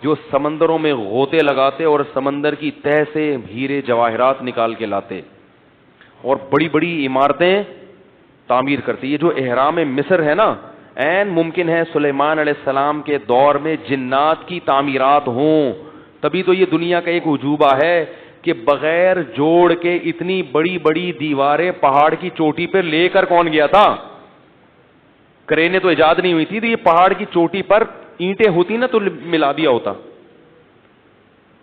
B: جو سمندروں میں غوطے لگاتے اور سمندر کی تہ سے ہیرے جواہرات نکال کے لاتے اور بڑی بڑی عمارتیں تعمیر کرتے. یہ جو احرام مصر ہے نا, این ممکن ہے سلیمان علیہ السلام کے دور میں جنات کی تعمیرات ہوں. تبھی تو یہ دنیا کا ایک عجوبہ ہے کہ بغیر جوڑ کے اتنی بڑی بڑی دیواریں پہاڑ کی چوٹی پہ لے کر کون گیا تھا؟ کرینے تو ایجاد نہیں ہوئی تھی, تو یہ پہاڑ کی چوٹی پر اینٹیں ہوتی نا تو ملا دیا ہوتا.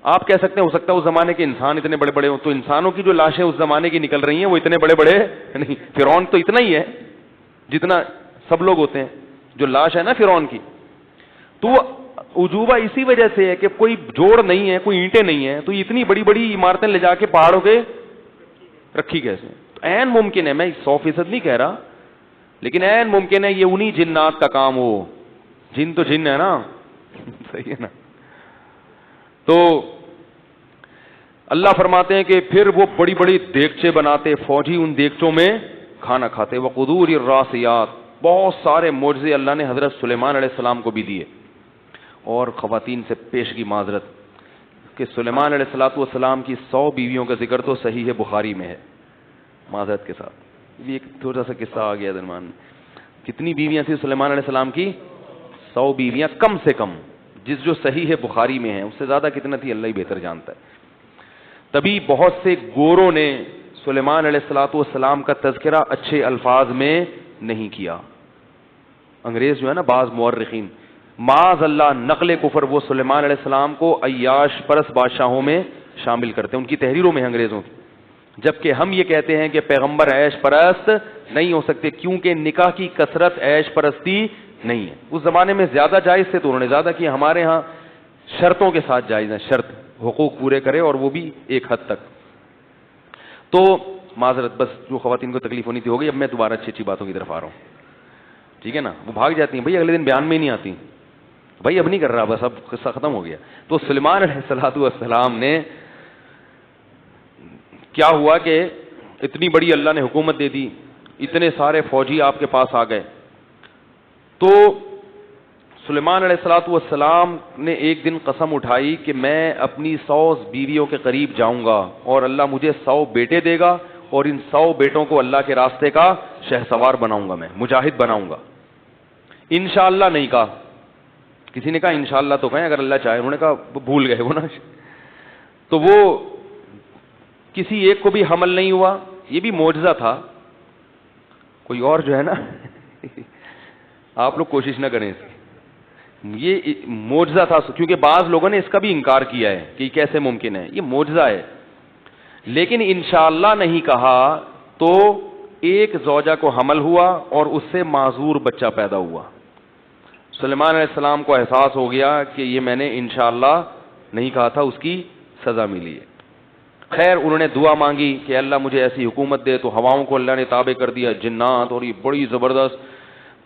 B: آپ کہہ سکتے ہیں ہو سکتا ہے اس زمانے کے انسان اتنے بڑے بڑے ہوں, تو انسانوں کی جو لاشیں اس زمانے کی نکل رہی ہیں وہ اتنے بڑے بڑے نہیں. فرعون تو اتنا ہی ہے جتنا سب لوگ ہوتے ہیں. جو لاش ہے نا فرعون کی, تو عجوبہ اسی وجہ سے ہے کہ کوئی جوڑ نہیں ہے, کوئی اینٹیں نہیں ہیں, تو اتنی بڑی بڑی عمارتیں لے جا کے پہاڑوں کے رکھی کیسے؟ تو عین ممکن ہے, میں 100% نہیں کہہ رہا, لیکن عین ممکن ہے یہ انہی جنات کا کام ہو. جن تو جن ہے نا, صحیح ہے نا. تو اللہ فرماتے ہیں کہ پھر وہ بڑی بڑی دیگچے بناتے, فوجی ان دیگچوں میں کھانا کھاتے. وقدور الراسیات, بہت سارے معجزے اللہ نے حضرت سلیمان علیہ السلام کو بھی دیے. اور خواتین سے پیشگی معذرت کہ سلیمان علیہ السلام کی 100 بیویوں کا ذکر تو صحیح بخاری میں ہے, معذرت کے ساتھ. یہ ایک تھوڑا سا قصہ آ گیا درمیان میں. کتنی بیویاں تھیں سلیمان علیہ السلام کی؟ 100 بیویاں کم سے کم, جو صحیح بخاری میں ہے. اس سے زیادہ کتنا تھی اللہ ہی بہتر جانتا ہے. تبھی بہت سے گوروں نے سلیمان علیہ السلام کا تذکرہ اچھے الفاظ میں نہیں کیا. انگریز جو ہے نا, بعض مورخین معاذ اللہ نقل کفر وہ سلیمان علیہ السلام کو عیاش پرست بادشاہوں میں شامل کرتے ہیں ان کی تحریروں میں انگریزوں کی, جبکہ ہم یہ کہتے ہیں کہ پیغمبر عیش پرست نہیں ہو سکتے, کیونکہ نکاح کی کثرت عیش پرستی نہیں ہے. اس زمانے میں زیادہ جائز تھے تو انہوں نے زیادہ کیا. ہمارے ہاں شرطوں کے ساتھ جائز ہیں, شرط حقوق پورے کرے, اور وہ بھی ایک حد تک. تو معذرت, بس جو خواتین کو تکلیف ہونی تھی ہو گئی. اب میں دوبارہ اچھی اچھی باتوں کی طرف آ رہا ہوں, ٹھیک ہے نا. وہ بھاگ جاتی ہیں, بھائی اگلے دن بیان میں ہی نہیں آتی, بھائی اب نہیں کر رہا, بس اب قصہ ختم ہو گیا. تو سلیمان علیہ السلام نے کیا ہوا کہ اتنی بڑی اللہ نے حکومت دے دی, اتنے سارے فوجی آپ کے پاس آ گئے. تو سلیمان علیہ السلام نے ایک دن قسم اٹھائی کہ میں اپنی 100 بیویوں کے قریب جاؤں گا اور اللہ مجھے 100 بیٹے دے گا, اور ان 100 بیٹوں کو اللہ کے راستے کا شہسوار بناؤں گا, میں مجاہد بناؤں گا. انشاءاللہ نہیں کہا. کسی نے کہا انشاءاللہ تو کہیں اگر اللہ چاہے, انہوں نے کہا بھول گئے وہ نا. تو وہ کسی ایک کو بھی حمل نہیں ہوا. یہ بھی معجزہ تھا. کوئی اور جو ہے نا آپ لوگ کوشش نہ کریں, یہ معجزہ تھا, کیونکہ بعض لوگوں نے اس کا بھی انکار کیا ہے کہ یہ کیسے ممکن ہے, یہ معجزہ ہے. لیکن انشاءاللہ نہیں کہا تو ایک زوجہ کو حمل ہوا اور اس سے معذور بچہ پیدا ہوا. سلیمان علیہ السلام کو احساس ہو گیا کہ یہ میں نے انشاءاللہ نہیں کہا تھا, اس کی سزا ملی ہے. خیر انہوں نے دعا مانگی کہ اللہ مجھے ایسی حکومت دے, تو ہواؤں کو اللہ نے تابع کر دیا, جنات, اور یہ بڑی زبردست.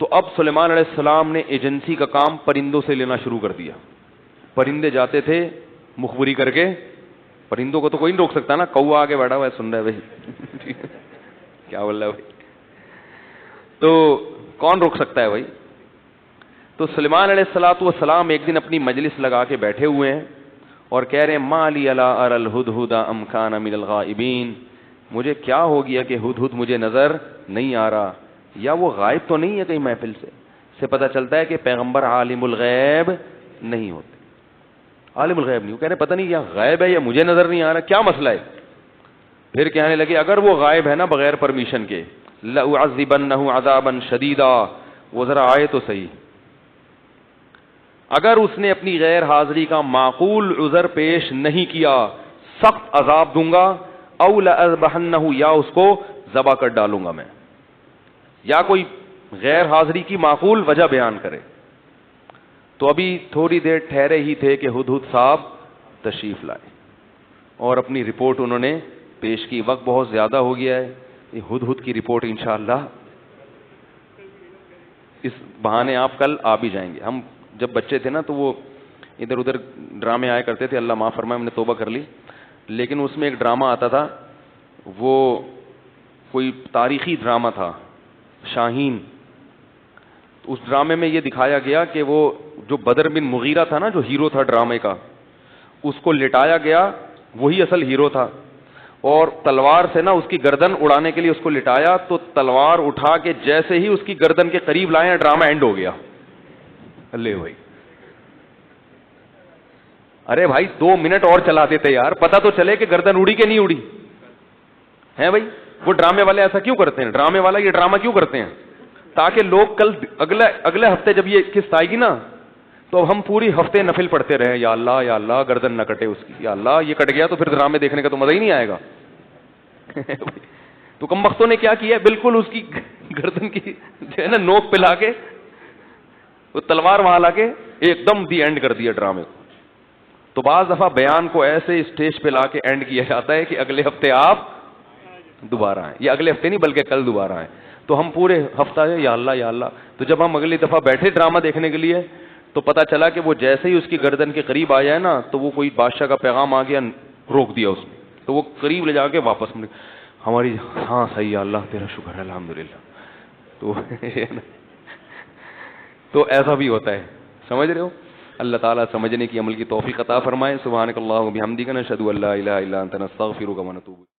B: تو اب سلیمان علیہ السلام نے ایجنسی کا کام پرندوں سے لینا شروع کر دیا. پرندے جاتے تھے مخبری کر کے, پرندوں کو تو کوئی نہیں روک سکتا نا, کوا آگے بیٹھا ہوا ہے سن رہا ہے بھائی کیا بول رہا ہے بھائی, تو کون روک سکتا ہے بھائی. تو سلیمان علیہ السلام ایک دن اپنی مجلس لگا کے بیٹھے ہوئے ہیں اور کہہ رہے ہیں ما لی الا اری الہدہد ام کان من الغائبین, مجھے کیا ہو گیا کہ ہدہد مجھے نظر نہیں آ رہا, یا وہ غائب تو نہیں ہے کہیں محفل سے پتہ چلتا ہے کہ پیغمبر عالم الغیب نہیں ہوتے. عالم الغیب نہیں, وہ کہہ رہے پتہ نہیں کیا غائب ہے یا مجھے نظر نہیں آ رہا, کیا مسئلہ ہے. پھر کہنے لگے اگر وہ غائب ہے نا بغیر پرمیشن کے, لأعذبنہ عذابا شدیدا. وہ ذرا آئے تو صحیح. اگر اس نے اپنی غیر حاضری کا معقول عذر پیش نہیں کیا سخت عذاب دوں گا. او لأذبحنہ, یا اس کو ذبح کر ڈالوں گا میں. یا کوئی غیر حاضری کی معقول وجہ بیان کرے. تو ابھی تھوڑی دیر ٹھہرے ہی تھے کہ ہدہد صاحب تشریف لائے اور اپنی رپورٹ انہوں نے پیش کی. وقت بہت زیادہ ہو گیا ہے. یہ ہدہد کی رپورٹ انشاءاللہ اس بہانے آپ کل آ بھی جائیں گے. ہم جب بچے تھے نا تو وہ ادھر ادھر ڈرامے آیا کرتے تھے, اللہ معاف فرمائے ہم نے توبہ کر لی. لیکن اس میں ایک ڈرامہ آتا تھا, وہ کوئی تاریخی ڈرامہ تھا, شاہین. اس ڈرامے میں یہ دکھایا گیا کہ وہ جو بدر بن مغیرہ تھا نا, جو ہیرو تھا ڈرامے کا, اس کو لٹایا گیا, وہی اصل ہیرو تھا. اور تلوار سے نا اس کی گردن اڑانے کے لیے اس کو لٹایا, تو تلوار اٹھا کے جیسے ہی اس کی گردن کے قریب لائے ڈرامہ اینڈ ہو گیا. اللہ بھائی, ارے بھائی 2 منٹ اور چلا دیتے یار, پتہ تو چلے کہ گردن اڑی کہ نہیں اڑی ہے. بھائی وہ ڈرامے والے ایسا کیوں کرتے ہیں؟ ڈرامے والا یہ ڈرامہ کیوں کرتے ہیں؟ تاکہ لوگ کل اگلے ہفتے جب یہ قسط آئے گی نا, تو اب ہم پوری ہفتے نفل پڑھتے رہے, یا اللہ گردن نہ کٹے اس کی, یا اللہ یہ کٹ گیا تو پھر ڈرامے دیکھنے کا تو مزہ ہی نہیں آئے گا. تو کم بختوں نے کیا کیا, بالکل اس کی گردن کی جو ہے نا نوک پہ لا کے وہ تلوار وہاں لا کے ایک دم دی اینڈ کر دیا ڈرامے کو. تو بعض دفعہ بیان کو ایسے اسٹیج پہ لا کے اینڈ کیا جاتا ہے کہ اگلے ہفتے آپ دوبارہ آئیں, یا اگلے ہفتے نہیں بلکہ کل دوبارہ آئیں. تو ہم پورے ہفتہ ہے یا اللہ. تو جب ہم اگلی دفعہ بیٹھے ڈرامہ دیکھنے کے لیے تو پتہ چلا کہ وہ جیسے ہی اس کی گردن کے قریب آیا ہے نا, تو وہ کوئی بادشاہ کا پیغام آ گیا, روک دیا اس نے. تو وہ قریب لے جا کے واپس ہماری, ہاں صحیح, اللہ تیرا شکر ہے الحمدللہ. تو ایسا بھی ہوتا ہے, سمجھ رہے ہو. اللہ تعالیٰ سمجھنے کی عمل کی توفیق عطا فرمائے. سبحانک اللہم و بحمدک نشہد ان لا الہ الا انت نستغفرک و نتوب